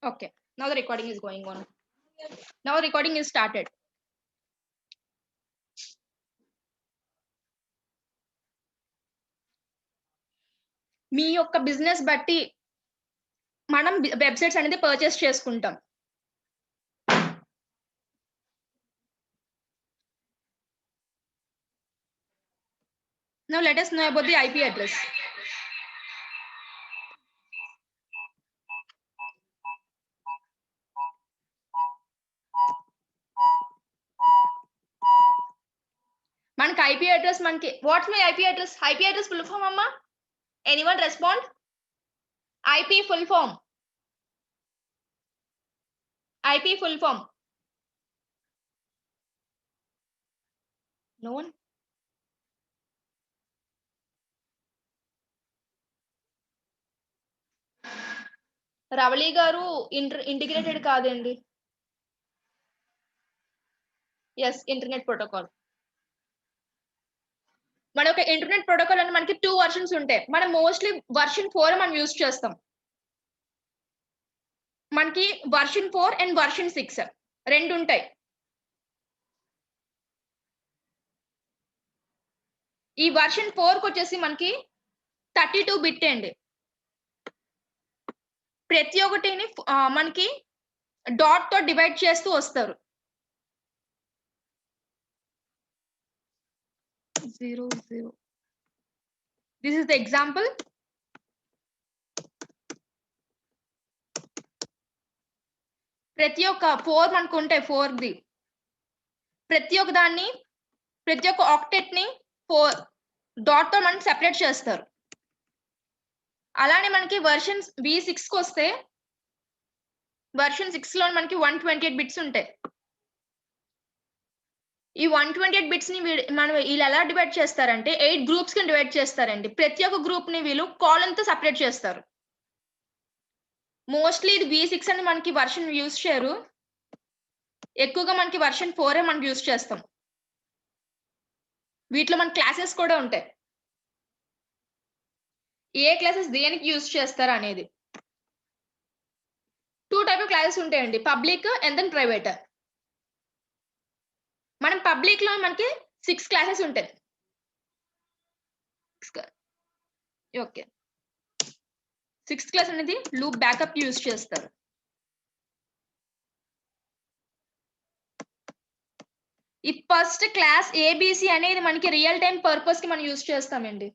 Okay. Now the recording is going on. Now recording is started. మీ యొక్క business బట్టి మనం websites అనేది purchase చేసుకుంటాం. Now let us know about the IP address. మనకి IP address మనకి what's my IP address? IP address full form amma? Anyone respond? IP full form. IP full form. No one? Ravali గారు integrated కాదండి. Yes internet protocol. మన ఒక internet protocol అని మనకి 2 versions ఉంటాయి. మనం మోస్ట్లీ వర్షన్ 4 మనం యూజ్ చేస్తాం. మనకి వర్షన్ 4 అండ్ వర్షన్ 6 రెండు ఉంటాయి. ఈ వర్షన్ 4 కి వచ్చేసి మనకి 32 బిట్ అండి. ప్రతి ఒక్కటిని మనకి డాట్ తో డివైడ్ చేస్తూ వస్తారు. 0 0 దిస్ ఇస్ ద ఎగ్జాంపుల్. ప్రతి ఒక్క 4 మనకు ఉంటాయి 4 ది. ప్రతి ఒక్క దాన్ని ప్రతి ఒక్క ఆక్టెట్ ని 4 డాట్ తో మనకి సెపరేట్ చేస్తారు. అలానే మనకి వర్షన్ V6 కి వస్తే వర్షన్ 6 లో మనకి 128 బిట్స్ ఉంటాయి. ఈ 128 బిట్స్ ని మనం వీళ్ళు ఎలా డివైడ్ చేస్తారంటే 8 గ్రూప్స్ కి డివైడ్ చేస్తారండి. ప్రతి ఒక్క గ్రూప్ ని వీళ్ళు కాలమ్ తో సెపరేట్ చేస్తారు. మోస్ట్లీ ఇది V6 అని మనకి వర్షన్ యూజ్ చేయరు. ఎక్కువగా మనకి వర్షన్ 4 మనం యూజ్ చేస్తాం. వీటిలో మన క్లాసెస్ కూడా ఉంటాయి. ఏ క్లాసెస్ దేనికి యూజ్ చేస్తారు అనేది. 2 టైప్ ఆఫ్ క్లాసెస్ ఉంటాయండి, పబ్లిక్ అండ్ దెన్ ప్రైవేట్. మనం పబ్లిక్ లో మనకి 6 క్లాసెస్ ఉంటాయి. ఓకే, 6th క్లాస్ అనేది లూప్ బ్యాకప్ యూజ్ చేస్తారు. ఈ ఫస్ట్ క్లాస్ ఏబిసి అనేది మనకి రియల్ టైం పర్పస్ కి మనం యూజ్ చేస్తామండి.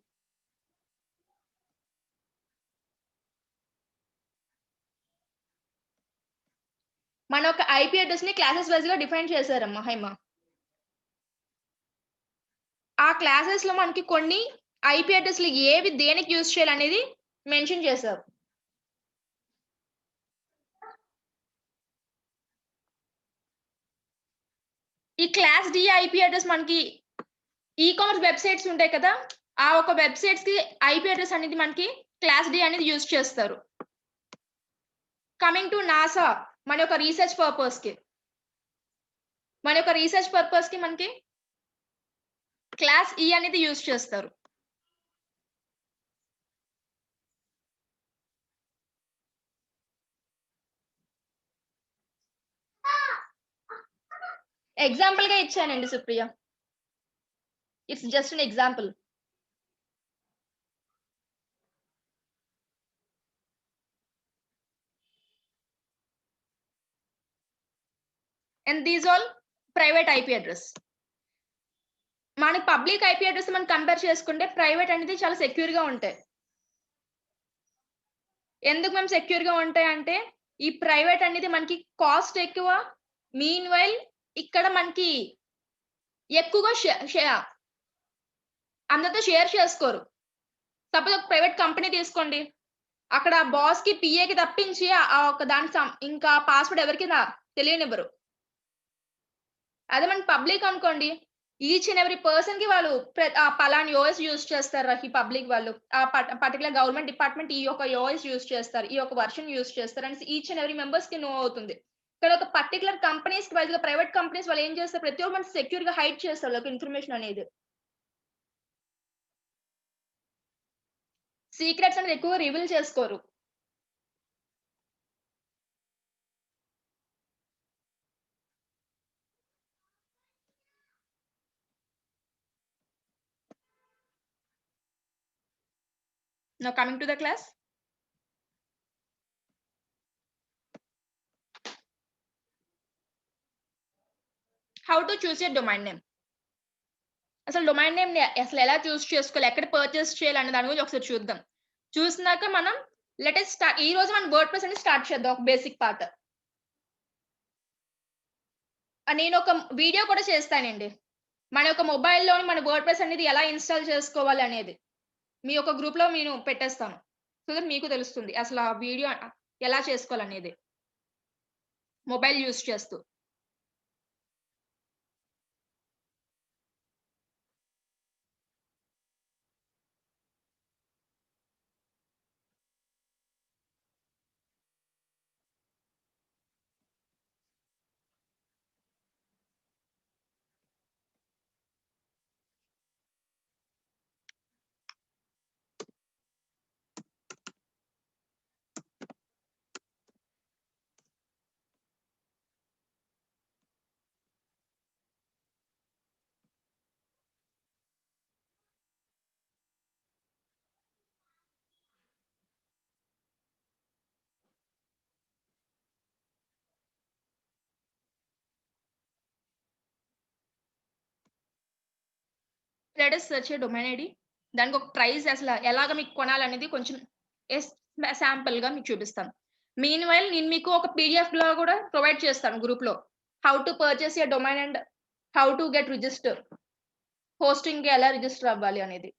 మన ఒక ఐపీ అడ్రస్ ని క్లాసెస్ వైజ్ గా డిఫైన్ చేశారమ్మా హైమ. ఆ క్లాసెస్ లో మనకి కొన్ని ఐపీ అడ్రస్లు ఏవి దేనికి యూజ్ చేయాలనేది మెన్షన్ చేశారు. ఈ క్లాస్ డి ఐపీ అడ్రస్ మనకి ఈ కామర్స్ వెబ్సైట్స్ ఉంటాయి కదా, ఆ ఒక వెబ్సైట్స్ కి ఐపీ అడ్రస్ అనేది మనకి క్లాస్ డి అనేది యూజ్ చేస్తారు. కమింగ్ టు నాసా, మన యొక్క రీసెర్చ్ పర్పస్ కి మనకి క్లాస్ ఈ అనేది యూజ్ చేస్తారు. ఎగ్జాంపుల్ గా ఇచ్చానండి Supriya, it's just an example. And these all private IP address. మనకి పబ్లిక్ ఐపీ అడ్రస్ మనం కంపేర్ చేసుకుంటే ప్రైవేట్ అనేది చాలా సెక్యూర్ గా ఉంటాయి. ఎందుకు మేము సెక్యూర్ గా ఉంటాయి అంటే ఈ ప్రైవేట్ అనేది మనకి కాస్ట్ ఎక్కువ, మీన్ వైల్ ఇక్కడ మనకి ఎక్కువగా అందరితో షేర్ చేసుకోరు. సపోజ్ ఒక ప్రైవేట్ కంపెనీ తీసుకోండి, అక్కడ బాస్ కి పిఏకి తప్పించి ఆ ఒక దాని ఇంకా పాస్వర్డ్ ఎవరికి తెలియనివ్వరు. అదే మన పబ్లిక్ అనుకోండి, ఈచ్ అండ్ ఎవ్రీ పర్సన్ కి వాళ్ళు పలానా యోఎస్ యూజ్ చేస్తారు. ఈ పబ్లిక్ వాళ్ళు ఆ పర్టికులర్ గవర్నమెంట్ డిపార్ట్మెంట్ ఈ యొక్క యోఎస్ యూజ్ చేస్తారు, ఈ యొక్క వర్షన్ యూజ్ చేస్తారు అని ఈచ్ అండ్ ఎవ్రీ మెంబర్స్ కి నో అవుతుంది. ఇక్కడ ఒక పర్టికులర్ కంపెనీస్ వైజ్ గా ప్రైవేట్ కంపెనీస్ వాళ్ళు ఏం చేస్తారు, ప్రతి ఒక్క మంది సెక్యూర్ గా హైడ్ చేస్తారు ఒక ఇన్ఫర్మేషన్ అనేది. సీక్రెట్స్ అనేది ఎక్కువ రివీల్ చేసుకోరు. Now coming to the class. How to choose your domain name. అసలు డొమైన్ నేమ్ అసలు ఎలా చూస్ చేసుకోవాలి, ఎక్కడ పర్చేస్ చేయాలి అనే దాని గురించి ఒకసారి చూద్దాం. చూసినాక మనం లెటెస్ట్ స్టార్ట్. ఈ రోజు మనం వర్డ్ ప్రెస్ అనేది స్టార్ట్ చేద్దాం, ఒక బేసిక్ పార్ట్. నేను ఒక వీడియో కూడా చేస్తానండి. మన యొక్క మొబైల్‌లోని మన వర్డ్ ప్రెస్ అనేది ఎలా ఇన్‌స్టాల్ చేసుకోవాలి అనేది. మీ యొక్క గ్రూప్‌లో నేను పెట్టేస్తాను. సో దట్ మీకు తెలుస్తుంది అసలు ఆ వీడియో ఎలా చేసుకోవాలనేది. మొబైల్ యూజ్ చేస్తూ. లెట్ us సెర్చ్ ఎ డొమైన్ ఐడీ. దానికి ఒక ప్రైస్ అసలు ఎలాగ మీకు కొనాలనేది కొంచెం ఎస్ శాంపుల్‌గా మీకు చూపిస్తాను. మీన్‌వైల్ నేను మీకు ఒక పీడీఎఫ్‌లో కూడా ప్రొవైడ్ చేస్తాను గ్రూప్‌లో. How to purchase a domain and how to get register. హోస్టింగ్‌కి ఎలా రిజిస్టర్ అవ్వాలి అనేది.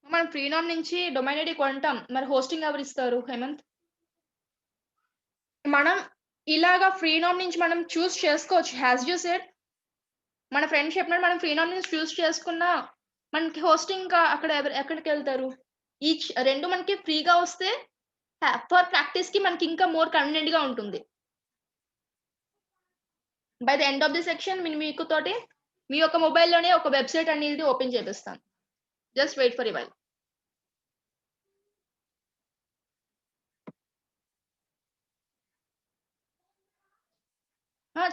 మనం ఫ్రీనామ్ నుంచి డొమైన్ ఐడీ కొంటాం. మరి హోస్టింగ్ ఎవరిస్తారు హేమంత్? మనం ఇలాగా ఫ్రీనామ్ నుంచి మనం చూజ్ చేసుకోవచ్చు. యాస్ యూ సెడ్ మన ఫ్రెండ్ చెప్పినట్టు మనం ఫ్రీనామ్ నుంచి చూజ్ చేసుకున్నా మనకి హోస్టింగ్ అక్కడ ఎక్కడికెళ్తారు? ఈచ్ 2 మనకి ఫ్రీగా వస్తే ఫర్ ప్రాక్టీస్‌కి మనకి ఇంకా మోర్ కన్వీనియంట్‌గా ఉంటుంది. By the end of the section నేను మీకు తోటి మీ యొక్క మొబైల్‌లోనే ఒక వెబ్‌సైట్ అనేది ఓపెన్ చేపిస్తాను. Just wait for a while.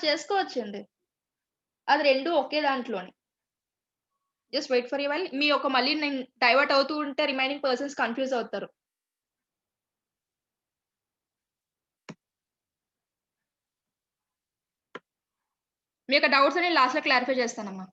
చేసుకోవచ్చండి. అది 2 ఒకే దాంట్లోనే. Just wait for a while. మీ యొక్క మళ్ళీ నేను డైవర్ట్ అవుతూ ఉంటే రిమైనింగ్ పర్సన్స్ కన్‌ఫ్యూజ్ అవుతారు. మీ యొక్క డౌట్స్ అన్ని లాస్ట్‌లో క్లారిఫై చేస్తానమ్మా.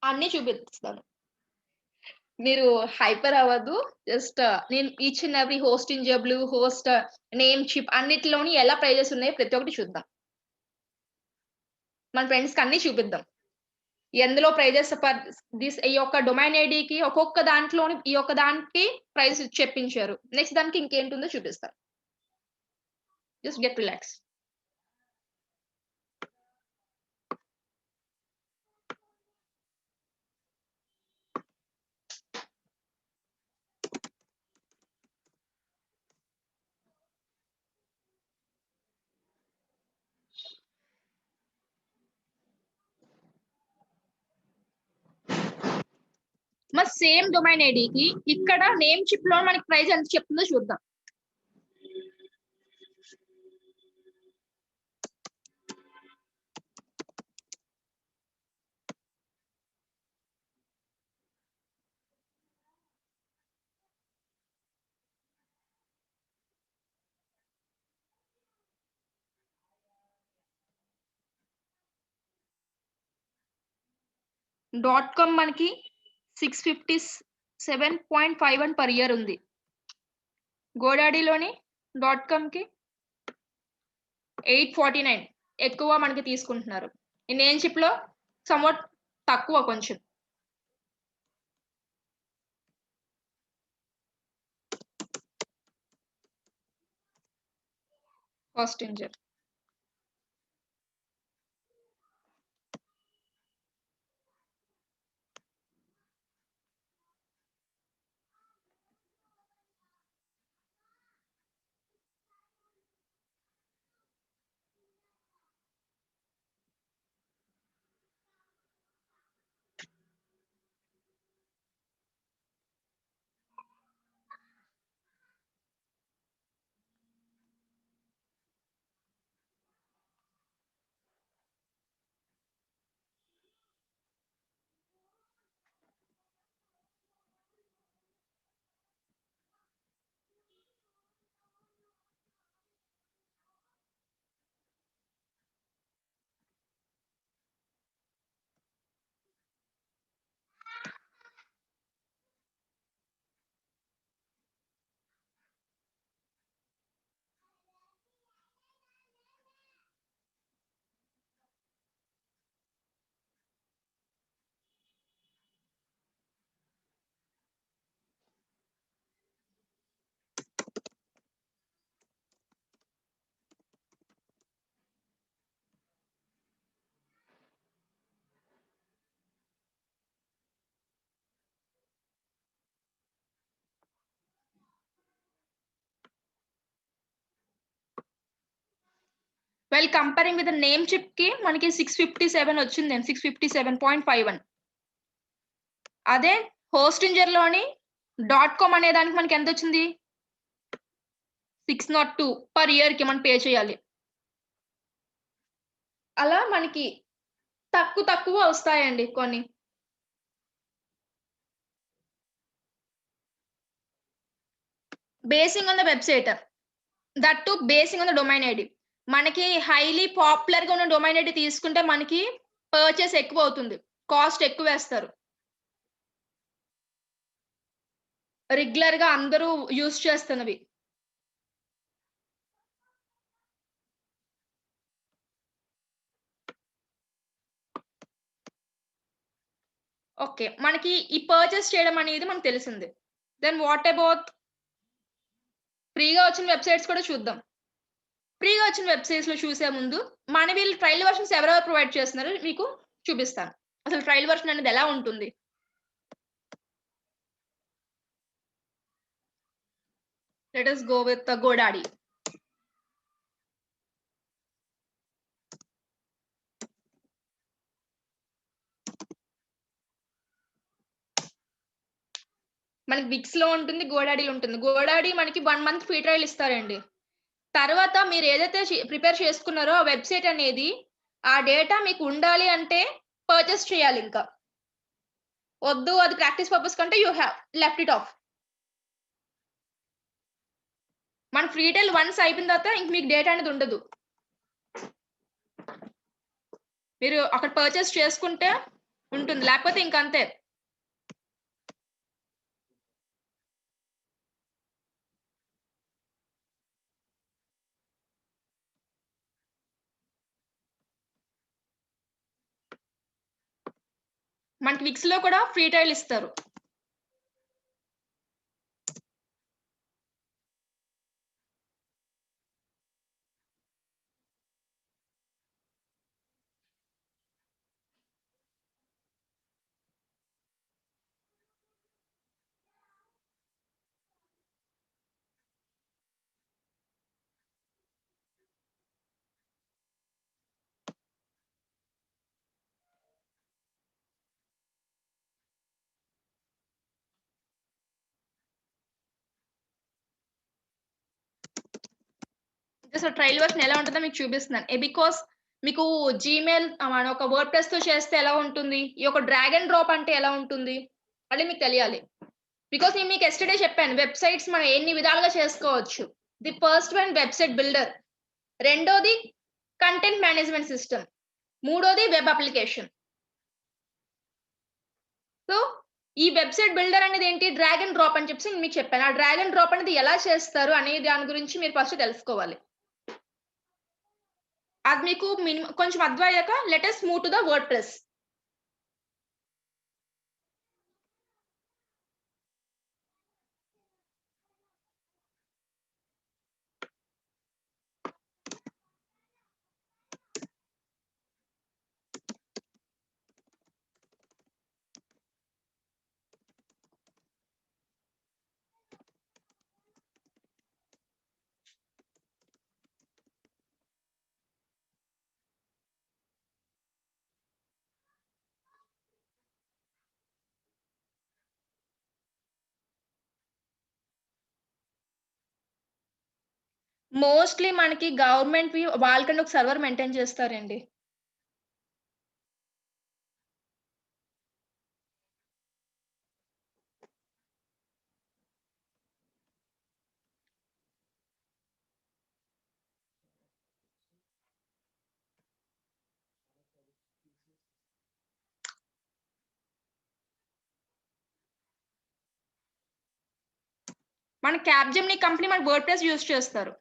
అన్నీ చూపిస్తాను. మీరు హైపర్ అవ్వద్దు. జస్ట్ నేను ఈచ్ అండ్ ఎవ్రీ హోస్టింజబుల్, హోస్ట్, నేమ్ చిప్ అన్నిటిలోని ఎలా ప్రైజెస్ ఉన్నాయో ప్రతి ఒక్కటి చూద్దాం. మన ఫ్రెండ్స్‌కి అన్నీ చూపిద్దాం. ఎందులో ప్రైజెస్ ఈ యొక్క డొమైన్ ఐడీకి ఒక్కొక్క దాంట్లోని ఈ యొక్క దానికి ప్రైస్ చెప్పించారు. నెక్స్ట్ దానికి ఇంకేంటుందో చూపిస్తాను. Just get relax. మా సేమ్ డొమైన్ ఐడికి ఇక్కడ నేమ్ చిప్ లో మనకి ప్రైస్ ఎంత చెప్తుందో చూద్దాం. .com మనకి 657.51 పర్ ఇయర్ ఉంది. గోడాడీలోని .com కి 849 ఎక్కువ మనకి తీసుకుంటున్నారు. ఈ నేమ్ చిప్ లో సమ్వాట్ తక్కువ కొంచెం. Hostinger. While comparing with the name chip కి మనకి 657 వచ్చిందండి. 657.51. అదే హోస్టింజర్ లోని .com అనే దానికి మనకి ఎంత వచ్చింది? 602 పర్ ఇయర్ కి మనం పే చేయాలి. అలా మనకి తక్కువ వస్తాయండి కొన్ని. Basing on the website, that to basing on the domain ID. మనకి హైలీ పాపులర్ గా ఉన్న డొమైన్ ఐడి తీసుకుంటే మనకి పర్చేస్ ఎక్కువ అవుతుంది, కాస్ట్ ఎక్కువ వేస్తారు. రెగ్యులర్ గా అందరూ యూజ్ చేస్తున్నవి. ఓకే, మనకి ఈ పర్చేస్ చేయడం అనేది మనకు తెలిసింది. దెన్ వాట్ అబౌట్ ఫ్రీగా వచ్చిన వెబ్సైట్స్ కూడా చూద్దాం. ఫ్రీగా వచ్చిన వెబ్సైట్స్ లో చూసే ముందు మన వీళ్ళు ట్రయల్ వర్షన్స్ ఎవరెవరు ప్రొవైడ్ చేస్తున్నారు మీకు చూపిస్తాను. అసలు ట్రయల్ వర్షన్ అనేది ఎలా ఉంటుంది. Let us go with the GoDaddy. మనకి విక్స్ లో ఉంటుంది, గోడాడీ ఉంటుంది. గోడాడీ మనకి 1 మంత్ ఫ్రీ ట్రయల్ ఇస్తారండి. తర్వాత మీరు ఏదైతే ప్రిపేర్ చేసుకున్నారో ఆ వెబ్సైట్ అనేది ఆ డేటా మీకు ఉండాలి అంటే పర్చేస్ చేయాలి. ఇంకా వద్దు, అది ప్రాక్టీస్ పర్పస్ కంటే you have left it of. మన ఫ్రీ ట్రయల్ వన్స్ అయిపోయిన తర్వాత ఇంక మీకు డేటా అనేది ఉండదు. మీరు అక్కడ పర్చేస్ చేసుకుంటే ఉంటుంది, లేకపోతే ఇంకంతే. మనకి విక్స్ లో కూడా ఫ్రీ ట్రయల్ ఇస్తారు. సో ట్రయల్ వర్షన్ ఎలా ఉంటుందో మీకు చూపిస్తున్నాను. బికాస్ మీకు జీమెయిల్ మన ఒక వర్డ్‌ప్రెస్‌తో చేస్తే ఎలా ఉంటుంది? ఈ యొక్క డ్రాగ్ అండ్ డ్రాప్ అంటే ఎలా ఉంటుంది? అది మీకు తెలియాలి. బికాస్ నేను మీకు యెస్టర్‌డే చెప్పాను. వెబ్‌సైట్స్ మనం ఎన్ని విధాలుగా చేసుకోవచ్చు. The first one website builder. రెండోది కంటెంట్ మేనేజ్‌మెంట్ సిస్టమ్. మూడోది వెబ్ అప్లికేషన్. సో, ఈ వెబ్‌సైట్ బిల్డర్ అనేది ఏంటి? డ్రాగ్ అండ్ డ్రాప్ అని చెప్పేసి నేను మీకు చెప్పాను. ఆ డ్రాగ్ అండ్ డ్రాప్ అనేది ఎలా చేస్తారు అనే దాని గురించి మీరు ఫస్ట్ తెలుసుకోవాలి. అది మీకు కొంచెం అర్థమయ్యాక let us move to the WordPress. Mostly మనకి గవర్నమెంట్‌వి వాళ్ళకంటే ఒక సర్వర్ మెయింటైన్ చేస్తారండి. మన క్యాప్‌జెమినీ కంపెనీ మన వర్డ్‌ప్రెస్ యూజ్ చేస్తారు.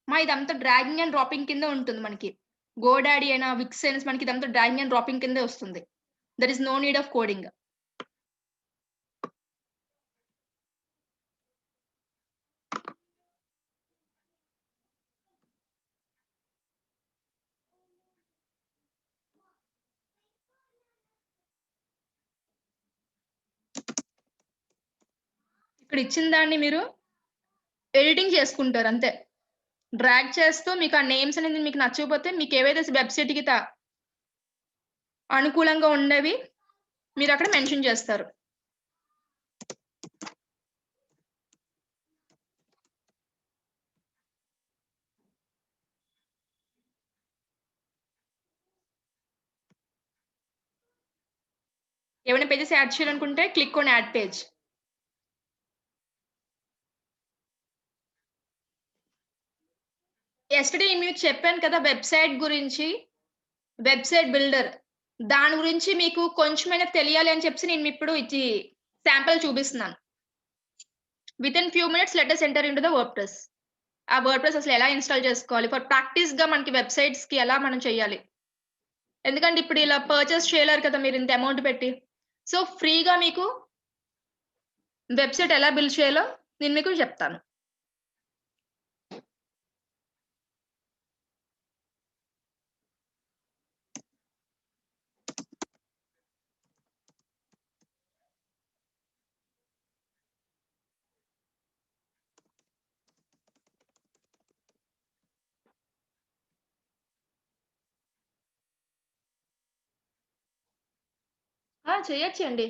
ఇదంతా డ్రాగింగ్ అండ్ డ్రాపింగ్ కింద ఉంటుంది మనకి. గోడాడీ అయినా, విక్స్ అయినా మనకి ఇదంతా డ్రాగింగ్ అండ్ డ్రాపింగ్ కిందే వస్తుంది. There is no need of coding. ఇక్కడ ఇచ్చిన దాన్ని మీరు ఎడిటింగ్ చేసుకుంటారు అంతే. డ్రాగ్ చేస్తూ మీకు ఆ నేమ్స్ అనేది మీకు నచ్చకపోతే మీకు ఏవైతే వెబ్‌సైట్‌కి అనుకూలంగా ఉండేవి మీరక్కడ మెన్షన్ చేస్తారు. ఏమైనా పేజెస్ యాడ్ చేయాలనుకుంటే click on add page. Yesterday మీకు చెప్పాను కదా వెబ్‌సైట్ గురించి, వెబ్‌సైట్ బిల్డర్. దాని గురించి మీకు కొంచెమైనా తెలియాలి అని చెప్పేసి నేను ఇప్పుడు ఇది శాంపిల్ చూపిస్తున్నాను. Within few minutes let us enter into the WordPress. ఆ వర్డ్‌ప్రెస్ అసలు ఎలా ఇన్‌స్టాల్ చేసుకోవాలి? ఫర్ ప్రాక్టీస్‌గా మనకి వెబ్‌సైట్స్‌కి ఎలా మనం చేయాలి? ఎందుకంటే ఇప్పుడు ఇలా పర్చేస్ చేయలేరు కదా మీరు ఇంత అమౌంట్ పెట్టి. సో, ఫ్రీగా మీకు వెబ్‌సైట్ ఎలా బిల్డ్ చేయాలో నేను మీకు చెప్తాను. చేయొచ్చండి.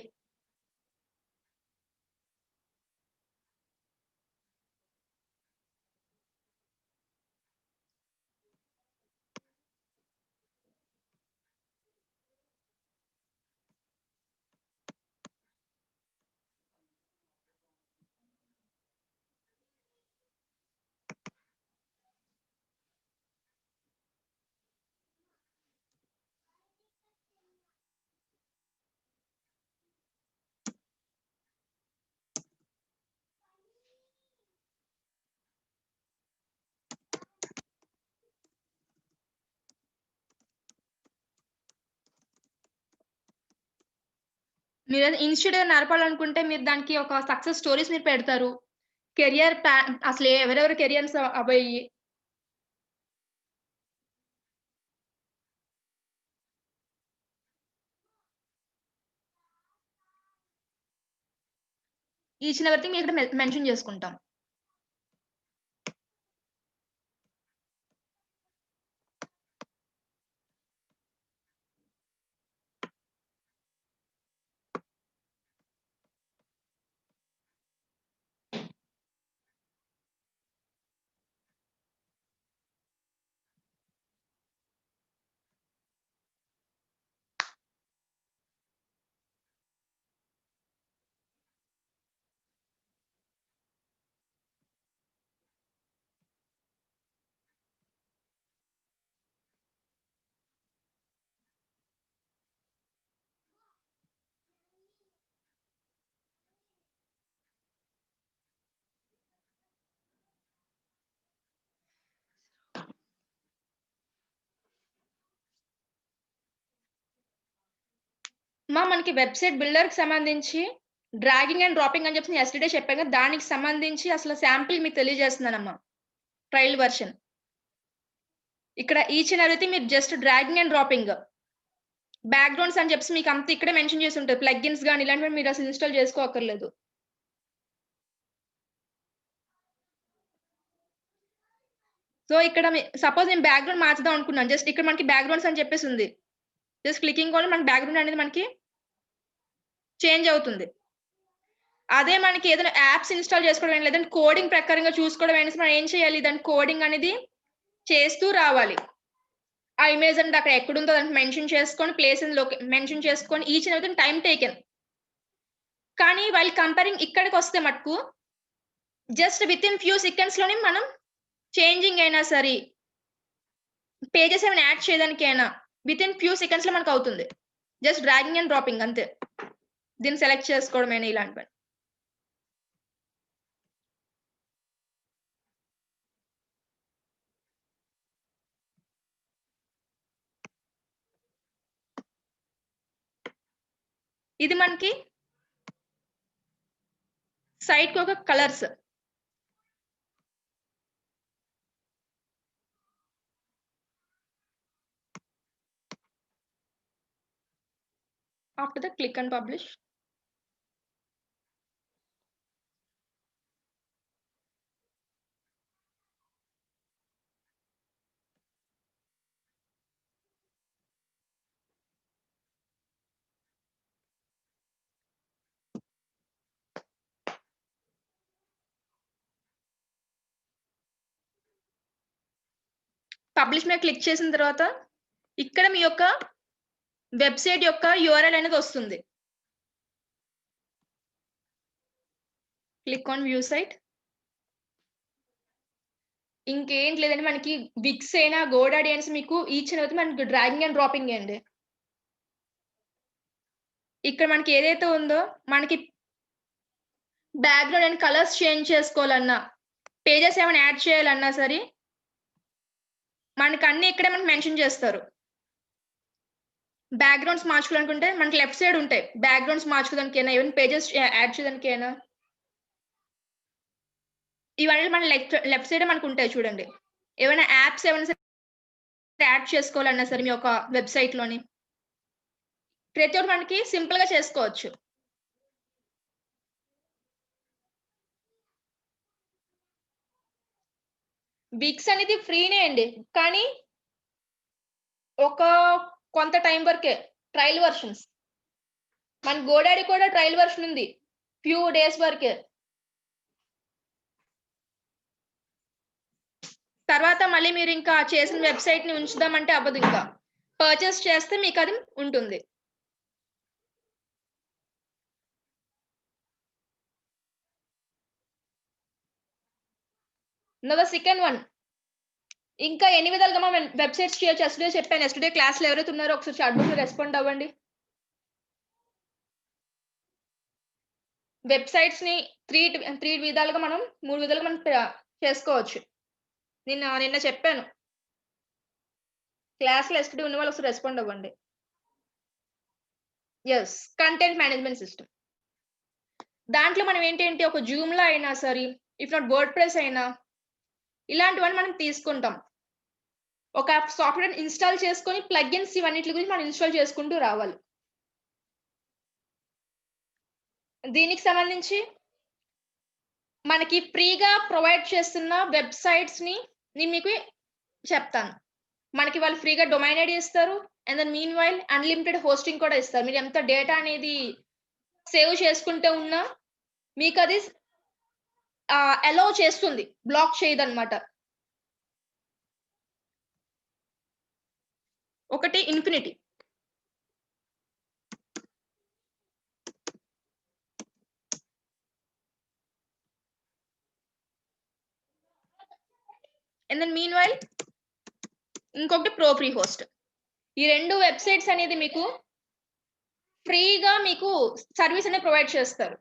మీరేదో ఇన్‌స్టిట్యూట్ నడపాలనుకుంటే మీరు దానికి ఒక సక్సెస్ స్టోరీస్ మీరు పెడతారు. కెరియర్ అసలు ఎవరెవరు కెరియర్స్ అవ్వయి. ఈచ్ అండ్ ఎవ్రీథింగ్ ఇక్కడ మెన్షన్ చేసుకుంటాం. మనకి వెబ్‌సైట్ బిల్డర్‌కి సంబంధించి డ్రాగింగ్ అండ్ డ్రాపింగ్ అని చెప్పి యెస్టర్‌డే చెప్పాను కదా! దానికి సంబంధించి అసలు శాంపిల్ మీకు తెలియజేస్తున్నానమ్మా. Trial version. ఇక్కడ ఈచ్ అండ్ ఎవ్రీథింగ్ మీరు just dragging and dropping. Backgrounds అని చెప్పేసి మీకు అంతా ఇక్కడే మెన్షన్ చేసి ఉంటది. ప్లగిన్స్ గాని ఇలాంటివి మీరు అసలు ఇన్‌స్టాల్ చేసుకోక్కర్లేదు. సో, ఇక్కడ సపోజ్ నేను బ్యాక్‌గ్రౌండ్ మార్చుదాం అనుకున్నాను. జస్ట్ ఇక్కడ మనకి బ్యాక్‌గ్రౌండ్స్ అని చెప్పేసి ఉంది. జస్ట్ క్లికింగ్ వల్ల మన బ్యాక్‌గ్రౌండ్ అనేది మనకి చేంజ్ అవుతుంది. అదే మనకి ఏదైనా యాప్స్ ఇన్‌స్టాల్ చేసుకోవడం లేదంటే కోడింగ్ ప్రకారంగా చూసుకోవడం అనేసి మనం ఏం చేయాలి? దాని కోడింగ్ అనేది చేస్తూ రావాలి. ఆ ఇమేజ్ అనేది అక్కడ ఎక్కడుందో దానికి మెన్షన్ చేసుకొని ప్లేస్ ఇన్ మెన్షన్ చేసుకొని each and everything time taken. కానీ వైల్ కంపేరింగ్ ఇక్కడికొస్తే మటుకు జస్ట్ వితిన్ ఫ్యూ సెకండ్స్ లోనే మనం చేంజింగ్ అయినా సరే, పేజెస్ ఏమైనా యాడ్ చేయడానికైనా వితిన్ ఫ్యూ సెకండ్స్‌లో మనకవుతుంది. జస్ట్ డ్రాగింగ్ అండ్ డ్రాపింగ్ అంతే. దీన్ని సెలెక్ట్ చేసుకోవడమేనా ఇలాంటివన్నీ. ఇది మనకి సైట్ కి ఒక colours. After that click and publish. Publish మీద క్లిక్ చేసిన తర్వాత ఇక్కడ మీ యొక్క వెబ్‌సైట్ యొక్క యూఆర్ఎల్ అనేది వస్తుంది. Click on view site. ఇంకేంటి లేదండి, మనకి విక్స్ అయినా, గోడాడీ అయినా మీకు ఈచ్ అనేది మనకి డ్రాగింగ్ అండ్ డ్రాపింగే అండి. ఇక్కడ మనకి ఏదైతే ఉందో మనకి బ్యాక్‌గ్రౌండ్ అండ్ కలర్స్ చేంజ్ చేసుకోవాలన్నా, పేజెస్ ఏమైనా యాడ్ చేయాలన్నా సరే మనకన్నీ ఇక్కడే మనకు మెన్షన్ చేస్తారు. బ్యాక్‌గ్రౌండ్స్ మార్చుకోవాలనుకుంటే మనకి లెఫ్ట్ సైడ్ ఉంటాయి. బ్యాక్‌గ్రౌండ్స్ మార్చుకోవడానికైనా, ఈవెన్ పేజెస్ యాడ్ చేయడానికైనా ఇవన్నీ మన లెఫ్ట్ సైడే మనకుంటాయి చూడండి. ఏవైనా యాప్స్ ఏమైనా సరే యాడ్ చేసుకోవాలన్నా సరే మీ యొక్క వెబ్‌సైట్‌లోని ప్రతి ఒక్కటి మనకి సింపుల్‌గా చేసుకోవచ్చు. విక్స్ అనేది ఫ్రీనే అండి. కానీ ఒక కొంత టైం వరకే ట్రయల్ వెర్షన్స్. మన గోడాడీ కూడా ట్రయల్ వెర్షన్ ఉంది. ఫ్యూ డేస్ వరకే. తర్వాత మళ్ళీ మీరింకా చేసిన వెబ్‌సైట్‌ని ఉంచుదామంటే అవ్వదింకా. పర్చేస్ చేస్తే మీకది ఉంటుంది. Now the second one. ఇంకా ఎన్ని విధాలుగా మనం వెబ్‌సైట్స్ చేయొచ్చు. యెస్టర్‌డే చెప్పాను. యెస్టర్‌డే క్లాస్‌లో ఎవరైతే ఉన్నారో ఒకసారి చాట్ బాక్స్‌లో రెస్పాండ్ అవ్వండి. వెబ్‌సైట్స్‌ని 3 విధాలుగా మనం 3 విధాలుగా మనం చేసుకోవచ్చు. నిన్న చెప్పాను. క్లాస్‌లో యెస్టర్‌డే ఉన్నవాళ్ళు ఒకసారి రెస్పాండ్ అవ్వండి. యెస్. Content management system. దాంట్లో మనం ఏంటంటే ఒక జూమ్‌లో అయినా సరే, ఇఫ్ నాట్ వర్డ్‌ప్రెస్ అయినా ఇలాంటివన్నీ మనం తీసుకుంటాం. ఒక సాఫ్ట్‌వేర్‌ని ఇన్‌స్టాల్ చేసుకొని ప్లగిన్స్ ఇవన్నిట్లి గురించి మనం ఇన్‌స్టాల్ చేసుకుంటూ రావాలి. దీనికి సంబంధించి మనకి ఫ్రీగా ప్రొవైడ్ చేస్తున్న వెబ్‌సైట్స్‌ని నేను మీకు చెప్తాను. మనకి వాళ్ళు ఫ్రీగా డొమైన్ ఐడీ ఇస్తారు. And then meanwhile unlimited hosting కూడా ఇస్తారు. మీరు ఎంత డేటా అనేది సేవ్ చేసుకుంటూ ఉన్నా మీకది అలౌ చేస్తుంది. బ్లాక్ చేయదన్నమాట. ఒకటి infinity. And then meanwhile ఇంకొకటి ప్రో ఫ్రీ హోస్ట్. ఈ 2 వెబ్‌సైట్స్ అనేది మీకు ఫ్రీగా మీకు సర్విస్ అనేది ప్రొవైడ్ చేస్తారు.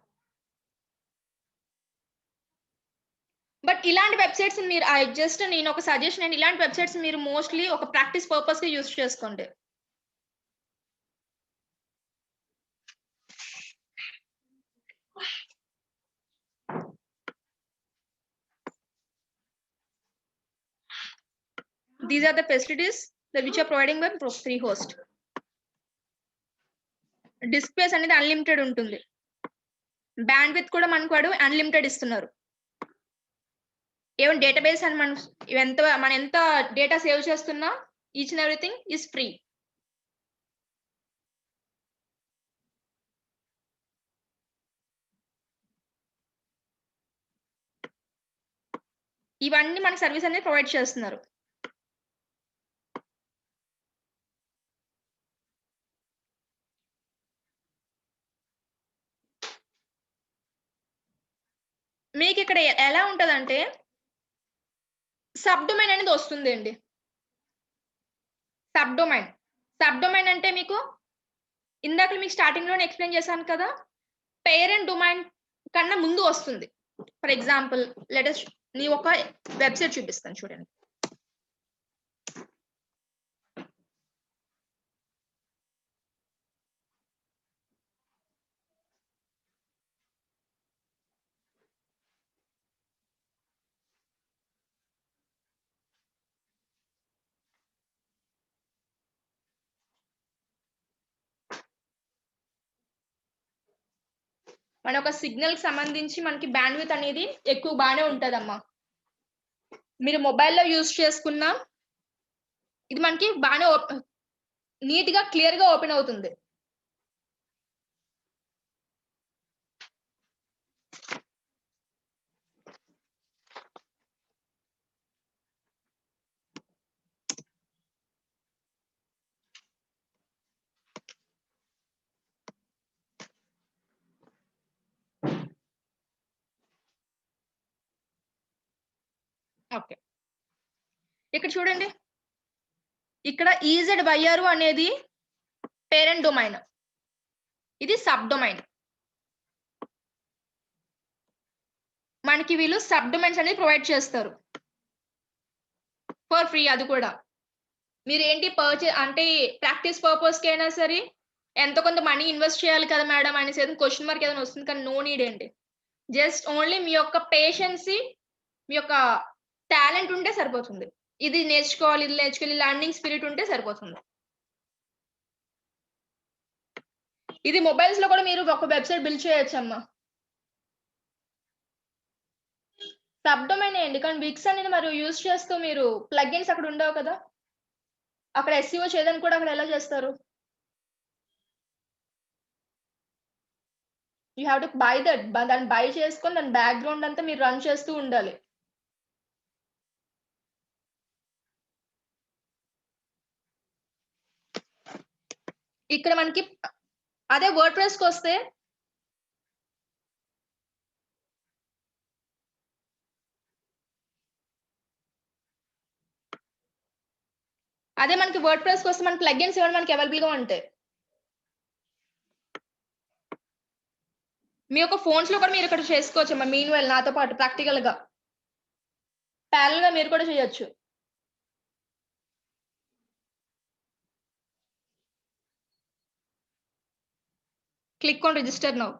బట్ ఇలాంటి వెబ్‌సైట్స్ మీరు జస్ట్ నేనొక సజెషన్ అండి. ఇలాంటి వెబ్‌సైట్స్ మీరు మోస్ట్‌లీ ఒక ప్రాక్టీస్ పర్పస్‌గా యూజ్ చేసుకోండి. These are the facilities that which are providing by Pro free host. Disk space అనేది అన్‌లిమిటెడ్ ఉంటుంది. బ్యాండ్‌విడ్త్ కూడా మనకు వాడు అన్‌లిమిటెడ్ ఇస్తున్నారు. ఈవెన్ డేటాబేస్ అని మనం ఎంత డేటా సేవ్ చేస్తున్నా each and everything is free. ఇవన్నీ మనకి సర్విస్ అనేది ప్రొవైడ్ చేస్తున్నారు. మీకిక్కడ ఎలా ఉంటదంటే సబ్ డొమైన్ అనేది వస్తుందండి. Sub domain. సబ్ డొమైన్ అంటే మీకు ఇందాక మీకు స్టార్టింగ్‌లోనే ఎక్స్‌ప్లెయిన్ చేశాను కదా! పేరెంట్ డొమైన్ కన్నా ముందు వస్తుంది. ఫర్ ఎగ్జాంపుల్ లెట్ అస్ నేను ఒక వెబ్‌సైట్ చూపిస్తాను చూడండి. మన ఒక సిగ్నల్ కి సంబంధించి మనకి బ్యాండ్విడ్త్ అనేది ఎక్కువ బాగానే ఉంటదమ్మా. మీరు మొబైల్లో యూజ్ చేసుకున్నా ఇది మనకి బాగానే నీట్ గా క్లియర్ గా ఓపెన్ అవుతుంది. ఓకే, ఇక్కడ చూడండి, ఇక్కడ EZYR అనేది పేరెంట్ డొమైన్, ఇది సబ్ డొమైన్. మనకి వీళ్ళు సబ్ డొమైన్స్ అనేది ప్రొవైడ్ చేస్తారు ఫర్ ఫ్రీ. అది కూడా మీరు ఏంటి అంటే ప్రాక్టీస్ పర్పస్ కి అయినా సరే ఎంతో కొంత మనీ ఇన్వెస్ట్ చేయాలి కదా మేడం అనేసి ఏదైనా క్వశ్చన్ మార్క్ ఏదైనా వస్తుంది, కానీ నో నీడ్ అండి. జస్ట్ ఓన్లీ మీ యొక్క పేషెన్సీ, మీ యొక్క టాలెంట్ ఉంటే సరిపోతుంది. ఇది నేర్చుకోవాలి, ఇది నేర్చుకోవాలి, లర్నింగ్ స్పిరిట్ ఉంటే సరిపోతుంది. ఇది మొబైల్స్ లో కూడా మీరు ఒక వెబ్సైట్ బిల్డ్ చేయొచ్చమ్మా. సబ్ డొమైన్ అండి, కానీ విక్స్ అనేది మరి యూజ్ చేస్తూ మీరు ప్లగిన్స్ అక్కడ ఉండవు కదా, అక్కడ SEO చేయడానికి కూడా అక్కడ ఎలా చేస్తారు? You have to buy that. దాన్ని బై చేసుకొని దాని బ్యాక్గ్రౌండ్ అంతా మీరు రన్ చేస్తూ ఉండాలి. ఇక్కడ మనకి అదే వర్డ్ ప్రెస్ కి వస్తే మన ప్లగిన్స్ ఏమైనా మనకి అవైలబుల్ గా ఉంటాయి. మీ యొక్క ఫోన్స్ లో కూడా మీరు ఇక్కడ చేసుకోవచ్చు. మీన్ వైల్ నాతో పాటు ప్రాక్టికల్ గా ప్యారల్ గా మీరు కూడా చేయొచ్చు. Click on register now.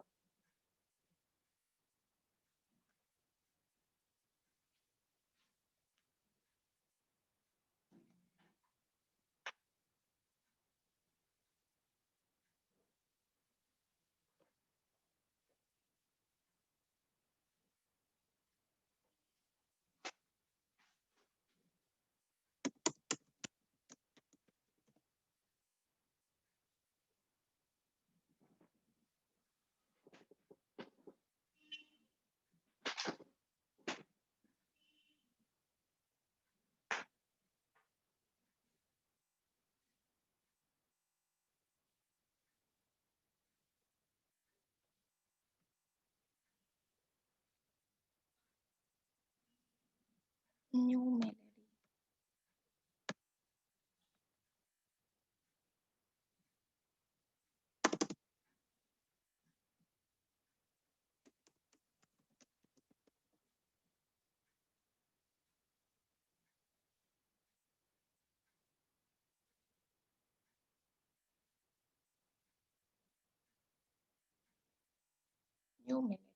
New mail. New mail.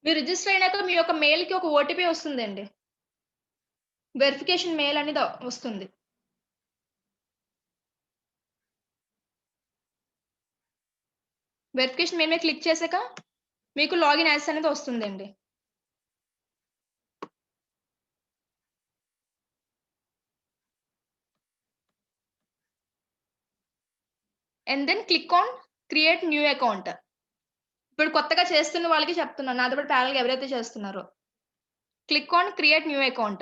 మీరు రిజిస్టర్ అయినాక మీ యొక్క మెయిల్ కి ఒక ఓటీపీ వస్తుందండి. వెరిఫికేషన్ మెయిల్ అనేది వస్తుంది. వెరిఫికేషన్ మెయిల్ మీద క్లిక్ చేశాక మీకు లాగిన్ యాక్సెస్ అనేది వస్తుందండి. And then click on create new account. ఇప్పుడు కొత్తగా చేస్తున్న వాళ్ళకి చెప్తున్నాను, నాతో పాటు ప్యానల్ ఎవరైతే చేస్తున్నారో Click on create new account.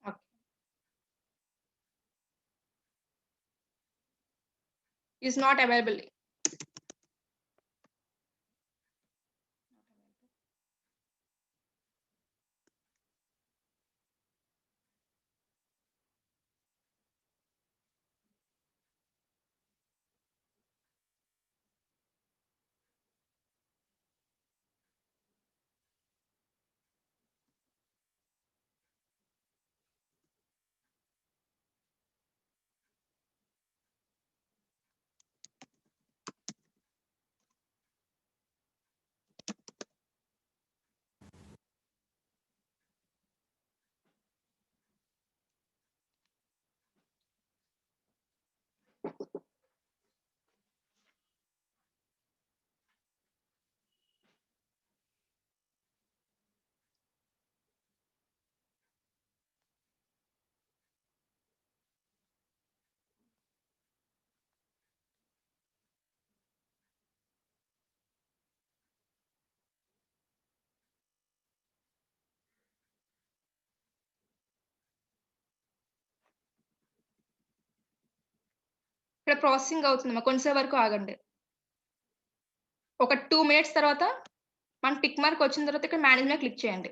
Okay. Is not available. ఇక్కడ ప్రాసెసింగ్ అవుతుందమ్మా. కొంచెంసేపు వరకు ఆగండి. ఒక 2 మినిట్స్ తర్వాత మనకు టిక్ మార్క్ వచ్చిన తర్వాత ఇక్కడ మేనేజ్ మీద క్లిక్ చేయండి.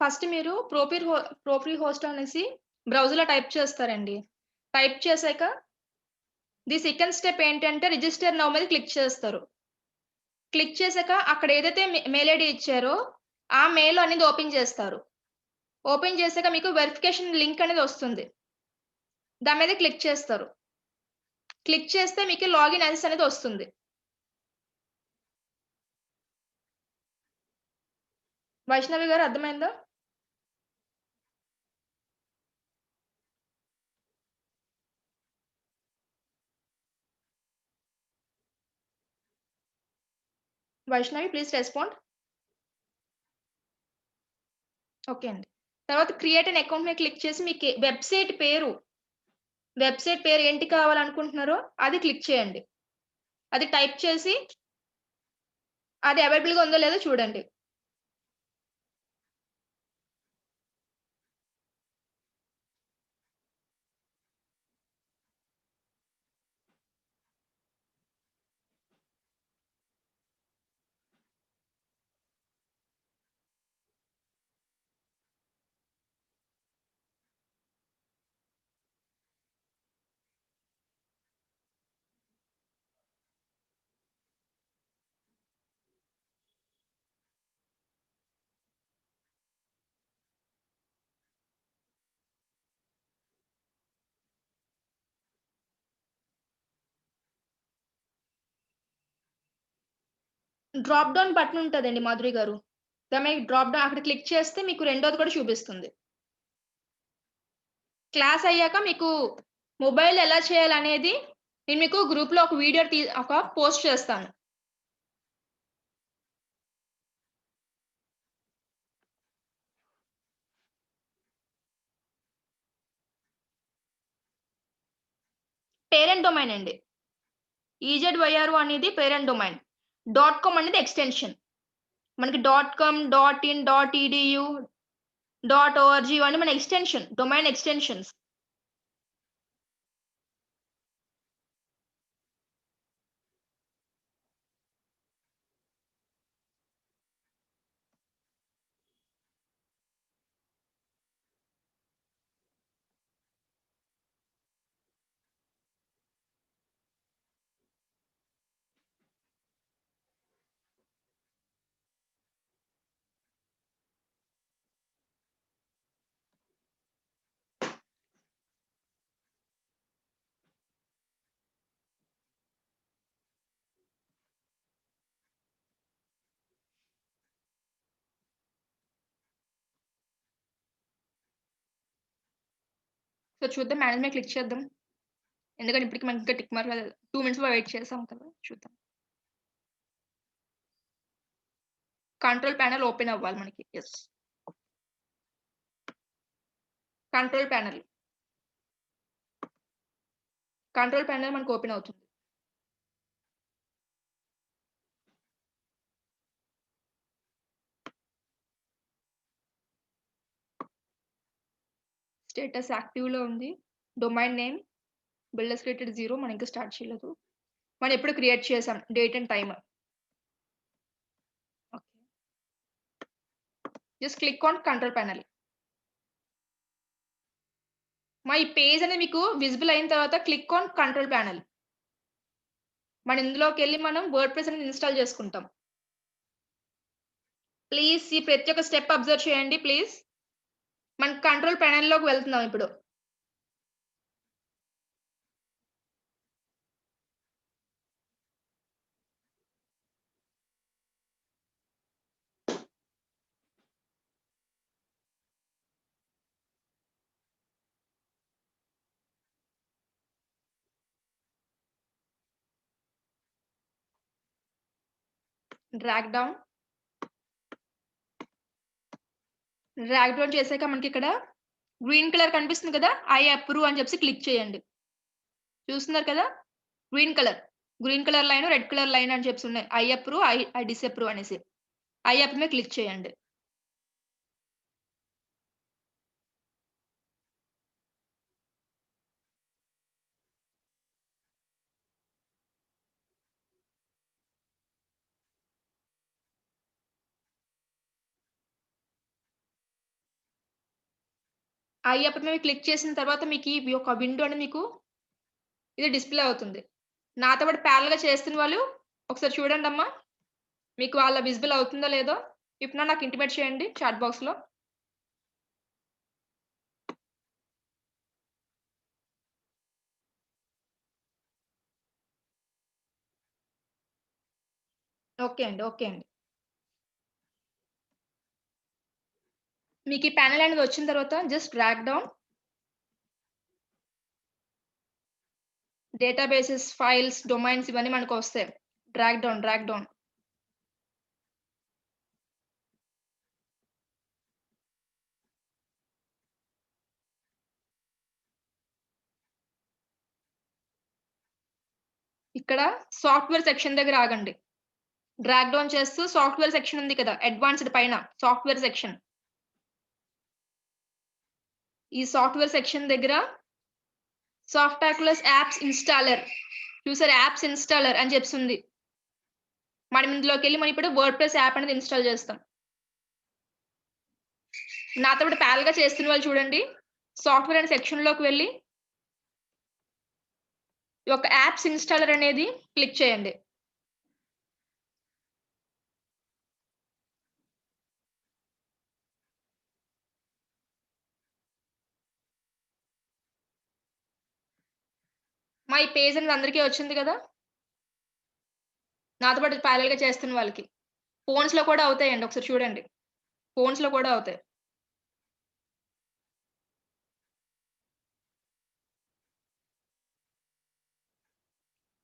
ఫస్ట్ మీరు ప్రోప్రీ హోస్ట్ అనేసి బ్రౌజర్‌లో టైప్ చేస్తారండి. టైప్ చేశాక ది సెకండ్ స్టెప్ ఏంటంటే రిజిస్టర్ నౌ మీద క్లిక్ చేస్తారు. క్లిక్ చేశాక అక్కడ ఏదైతే మెయిల్ ఐడీ ఇచ్చారో ఆ మెయిల్ అనేది ఓపెన్ చేస్తారు. ఓపెన్ చేశాక మీకు వెరిఫికేషన్ లింక్ అనేది వస్తుంది. దాని మీద క్లిక్ చేస్తారు. క్లిక్ చేస్తే మీకు లాగిన్ యాక్సెస్ అనేది వస్తుంది. వైష్ణవి గారు అర్థమైందా? Vaishnavi please respond. ఓకే అండి. తర్వాత క్రియేట్ అన్ అకౌంట్ మీద క్లిక్ చేసి మీకు వెబ్‌సైట్ పేరు ఏంటి కావాలనుకుంటున్నారో అది క్లిక్ చేయండి. అది టైప్ చేసి అది అవైలబుల్‌గా ఉందో లేదో చూడండి. డ్రాప్ డౌన్ బటన్ ఉంటదండి మాధురి గారు. దాని మీద డ్రాప్ డౌన్ అక్కడ క్లిక్ చేస్తే మీకు రెండోది కూడా చూపిస్తుంది. క్లాస్ అయ్యాక మీకు మొబైల్ ఎలా చేయాలనేది నేను మీకు గ్రూప్‌లో ఒక పోస్ట్ చేస్తాను. పేరెంట్ డొమైన్ అండి. ఈజెడ్‌వైఆర్‌ఓ అనేది పేరెంట్ డొమైన్. కామ్ అనేది ఎక్స్‌టెన్షన్. మనకి కామ్, ఇన్, ఈడీయూ, ఓఆర్జీ ఇవన్నీ మన డొమైన్ ఎక్స్‌టెన్షన్స్. సో చూద్దాం మేనేజ్ మీద క్లిక్ చేద్దాం. ఎందుకంటే ఇప్పటికి మనకి ఇంకా టిక్ మార్క్ రాలేదు. 2 మినిట్స్ వెయిట్ చేసాం కదా! చూద్దాం. కంట్రోల్ ప్యానెల్ ఓపెన్ అవ్వాలి మనకి. Yes. Control panel. Control panel మనకు ఓపెన్ అవుతుంది. స్టేటస్ యాక్టివ్‌లో ఉంది. డొమైన్ నేమ్ బిల్డర్స్ క్రియేటెడ్ 0 మనం ఇంకా స్టార్ట్ చేయలేదు. మనం ఎప్పుడు క్రియేట్ చేసాం. Date and time. Okay. Just click on control panel. ఈ పేజ్ అనేది మీకు విజిబుల్ అయిన తర్వాత క్లిక్ ఆన్ కంట్రోల్ ప్యానెల్. మనం ఇందులోకెళ్ళి మనం వర్డ్‌ప్రెస్ అనేది ఇన్‌స్టాల్ చేసుకుంటాం. ప్లీజ్ ఈ ప్రతి ఒక్క స్టెప్ అబ్జర్వ్ చేయండి ప్లీజ్. మనం కంట్రోల్ ప్యానెల్‌లోకి వెళ్తున్నాం ఇప్పుడు. Drag down. డ్రాగ్ డౌన్ చేసాక మనకిక్కడ గ్రీన్ కలర్ కనిపిస్తుంది కదా! ఐ అప్రూవ్ అని చెప్పేసి క్లిక్ చేయండి. చూస్తున్నారు కదా! Green colour. Green colour line, red colour line అని చెప్పేసి ఉన్నాయి. ఐ అప్రూవ్, ఐ డిసప్రూవ్ అనేసి. ఐ అప్రూవ్ మీద క్లిక్ చేయండి. ఐ అప్రూవ్ మీద క్లిక్ చేసిన తర్వాత మీకు ఈ యొక్క విండో అనేది మీకు ఇది డిస్‌ప్లే అవుతుంది. నాతో పాటు ప్యారలెల్‌గా చేస్తున్న వాళ్ళు ఒకసారి చూడండమ్మా. మీకు వాళ్ళ విజిబుల్ అవుతుందో లేదో? ఇఫ్ నాట్ నాకు ఇంటిమేట్ చేయండి చాట్ బాక్స్‌లో. ఓకే అండి. ఓకే అండి. మీకు ఈ ప్యానెల్ అనేది వచ్చిన తర్వాత just drag down. Databases, files, domains ఇవన్నీ మనకొస్తాయి. Drag down, drag down. ఇక్కడ సాఫ్ట్‌వేర్ సెక్షన్ దగ్గర ఆగండి. డ్రాగ్ డౌన్ చేస్తూ సాఫ్ట్‌వేర్ సెక్షన్ ఉంది కదా! అడ్వాన్స్‌డ్ పైన సాఫ్ట్‌వేర్ సెక్షన్. ఈ సాఫ్ట్‌వేర్ సెక్షన్ దగ్గర సాఫ్టాక్యులస్ యాప్స్ ఇన్‌స్టాలర్ చూసారా? యాప్స్ ఇన్‌స్టాలర్ అని చెప్పేసుంది. మనం ఇందులోకెళ్ళి మనం ఇప్పుడు వర్డ్‌ప్రెస్ యాప్ అనేది ఇన్‌స్టాల్ చేస్తాం. నాతో పాటు ప్యారలెల్‌గా చేస్తున్న వాళ్ళు చూడండి. సాఫ్ట్‌వేర్ అనే సెక్షన్‌లోకి వెళ్లి ఈ యొక్క యాప్స్ ఇన్‌స్టాలర్ అనేది క్లిక్ చేయండి. ఈ పేజ్ అనేది అందరికీ వచ్చింది కదా! నాతో పాటు ప్యారలెల్‌గా చేస్తున్న వాళ్ళకి. ఫోన్స్‌లో కూడా అవుతాయండి. ఒకసారి చూడండి. ఫోన్స్‌లో కూడా అవుతాయి.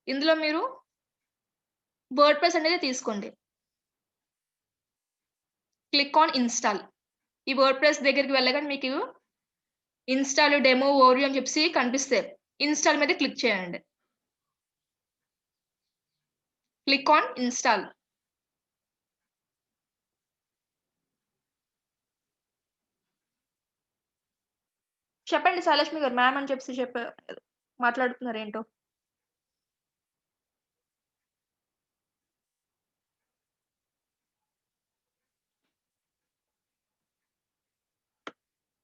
ఇందులో మీరు వర్డ్‌ప్రెస్ అనేది తీసుకోండి. Click on install. ఈ వర్డ్‌ప్రెస్ దగ్గరికి వెళ్ళగానే మీకు ఇన్‌స్టాల్ డెమో ఓరియో అని చెప్పేసి కనిపిస్తాయి. ఇన్‌స్టాల్ మీద క్లిక్ చేయండి. Click on install. చెప్పండి శైలక్ష్మి గారు. మ్యామ్ అని చెప్పేసి మాట్లాడుతున్నారేంటో?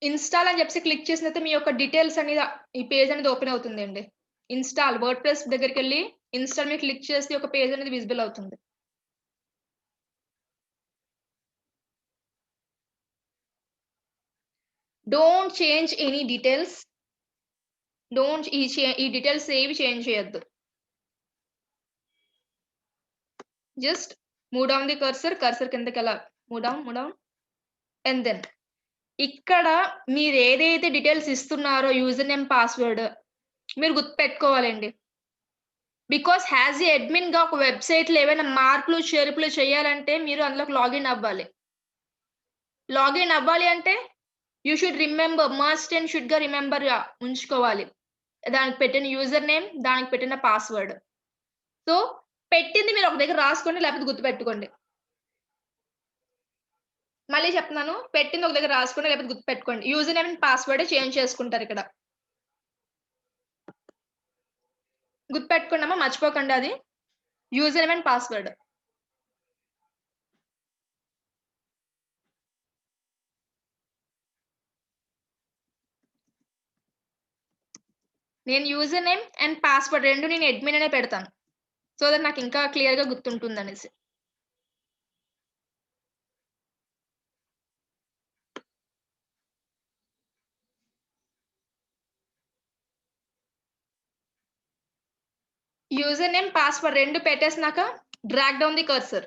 ఇన్‌స్టాల్ అని చెప్పేసి క్లిక్ చేసిన తర్వాత మీ యొక్క డీటెయిల్స్ అనేది ఈ పేజ్ అనేది ఓపెన్ అవుతుందండి. ఇన్‌స్టాల్ వర్డ్‌ప్రెస్ దగ్గరికెళ్ళి ఇన్‌స్టాల్ మీద క్లిక్ చేస్తే ఒక పేజ్ అనేది విజిబుల్ అవుతుంది. Don't change any details. Don't ఈ డీటెయిల్స్ ఏవి చేంజ్ చేయొద్దు. Just move down the cursor కిందకెలా మూవ్ డౌన్ అండ్ దెన్ ఇక్కడ మీరు ఏదైతే డీటెయిల్స్ ఇస్తున్నారో యూజర్ నేమ్, పాస్వర్డ్ మీరు గుర్తుపెట్టుకోవాలండి. బికాజ్ యాస్ ఎ అడ్మిన్‌గా ఒక వెబ్‌సైట్‌లో ఏవైనా మార్పులు, చేర్పులు చేయాలంటే మీరు అందులోకి లాగిన్ అవ్వాలి. లాగిన్ అవ్వాలి అంటే you should remember must and షుడ్‌గా రిమెంబర్ ఉంచుకోవాలి. దానికి పెట్టిన యూజర్ నేమ్, దానికి పెట్టిన పాస్వర్డ్. సో, పెట్టింది మీరు ఒక దగ్గర రాసుకోండి లేకపోతే గుర్తుపెట్టుకోండి. మళ్ళీ చెప్తున్నాను. పెట్టింది ఒక దగ్గర రాసుకోండి లేకపోతే గుర్తుపెట్టుకోండి. యూజర్ నేమ్ అండ్ పాస్వర్డే చేంజ్ చేసుకుంటారిక్కడ. గుర్తుపెట్టుకోండమ్మా మర్చిపోకండి అది. User name and password. నేను యూజర్ నేమ్ అండ్ పాస్వర్డ్ 2 నేను అడ్మిన్ అనే పెడతాను. సో దట్ నాకు ఇంకా క్లియర్‌గా గుర్తుంటుందనేసి. యూజర్ నేమ్, పాస్వర్డ్ 2 పెట్టేసినాక డ్రాగ్ డౌన్ ది కర్సర్.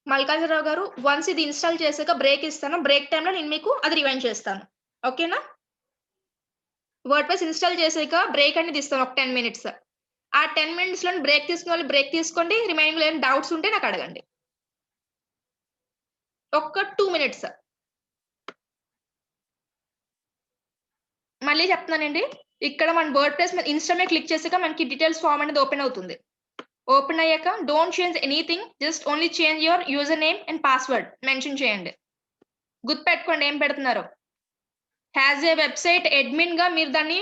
మల్కాజ్‌రావు గారు వన్స్ ఇది ఇన్‌స్టాల్ చేసాక బ్రేక్ ఇస్తాను. బ్రేక్ టైమ్‌లో నేను మీకు అది రివైండ్ చేస్తాను. ఓకేనా? వర్డ్‌ప్రెస్ ఇన్‌స్టాల్ చేసాక బ్రేక్ అనేది ఇస్తాను ఒక 10 మినిట్స్. ఆ 10 మినిట్స్‌లోని బ్రేక్ తీసుకున్నోళ్ళు బ్రేక్ తీసుకోండి. రిమైనింగ్‌లో ఏమైనా డౌట్స్ ఉంటే నాకు అడగండి. ఒక్క 2 మినిట్స్. మళ్ళీ చెప్తున్నానండి. ఇక్కడ మన వర్డ్‌ప్రెస్ మీద ఇన్‌స్టా మీద క్లిక్ చేసాక మనకి డీటెయిల్స్ ఫార్మ్ అనేది ఓపెన్ అవుతుంది. ఓపెన్ అయ్యాక don't change anything. Just only change your user name and password mention చేయండి. గుర్తుపెట్టుకోండి ఏం పెడుతున్నారో. యాస్ ఎ వెబ్‌సైట్ అడ్మిన్‌గా మీరు దాన్ని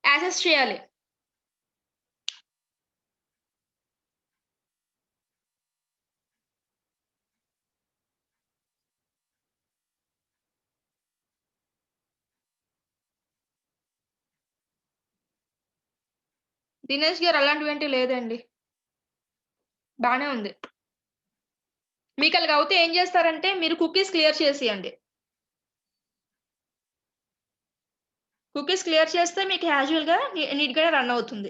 యాక్సెస్ చేయాలి. దినేష్ గారు అలాంటివేంటి లేదండి. బానే ఉంది. మీకలాగ అవుతే ఏం చేస్తారంటే మీరు కుకీస్ క్లియర్ చేసేయండి. కుకీస్ క్లియర్ చేస్తే మీకు యాజువల్‌గా నీట్‌గానే రన్ అవుతుంది.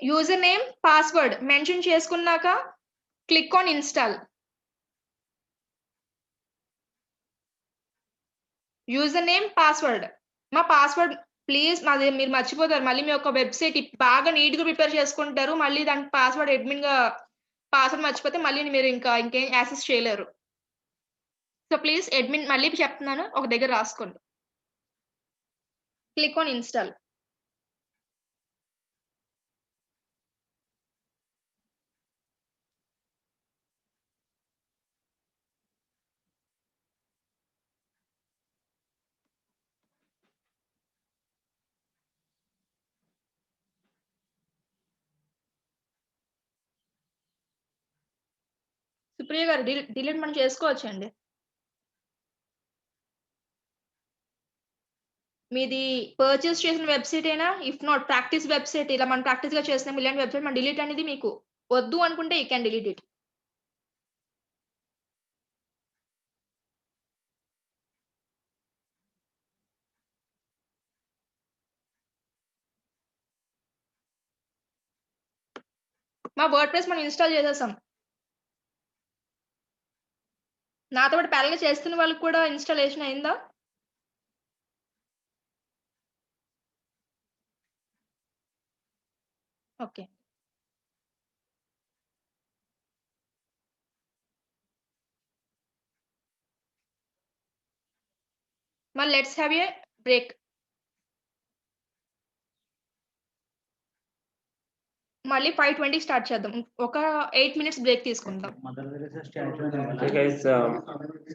యూజర్ నేమ్, పాస్వర్డ్ మెన్షన్ చేసుకున్నాక click on install. User name, password. మా పాస్వర్డ్ ప్లీజ్ నాది మీరు మర్చిపోతారు. మళ్ళీ మీ యొక్క వెబ్‌సైట్ బాగా నీట్‌గా ప్రిపేర్ చేసుకుంటారు. మళ్ళీ దానికి పాస్వర్డ్ అడ్మిన్‌గా పాస్వర్డ్ మర్చిపోతే మళ్ళీ మీరు ఇంకేం యాక్సెస్ చేయలేరు. సో, ప్లీజ్ అడ్మిన్ మళ్ళీ చెప్తున్నాను. ఒక దగ్గర రాసుకోండి. Click on install. సుప్రియ గారు డిలీట్ మనం చేసుకోవచ్చండి. మీది పర్చేజ్ చేసిన వెబ్‌సైటేనా? ఇఫ్ నాట్ ప్రాక్టీస్ వెబ్‌సైట్ ఇలా మనం ప్రాక్టీస్‌గా చేసినాం ఇలాంటి వెబ్‌సైట్ మనం డిలీట్ అనేది మీకు వద్దు అనుకుంటే యూ క్యాన్ డిలీట్ ఇట్. మా వర్డ్‌ప్రెస్ మనం ఇన్‌స్టాల్ చేసేసాం. నాతో పాటు ప్యారలెల్‌గా చేస్తున్న వాళ్ళకి కూడా ఇన్‌స్టాలేషన్ అయిందా? ఓకే. మరి లెట్స్ హావ్ ఎ బ్రేక్. మళ్ళీ 5:20కి స్టార్ట్ చేద్దాం. ఒక 8 మినిట్స్ బ్రేక్ తీసుకుందాం. मदर तेरेसा स्टैच्यू है Hey guys,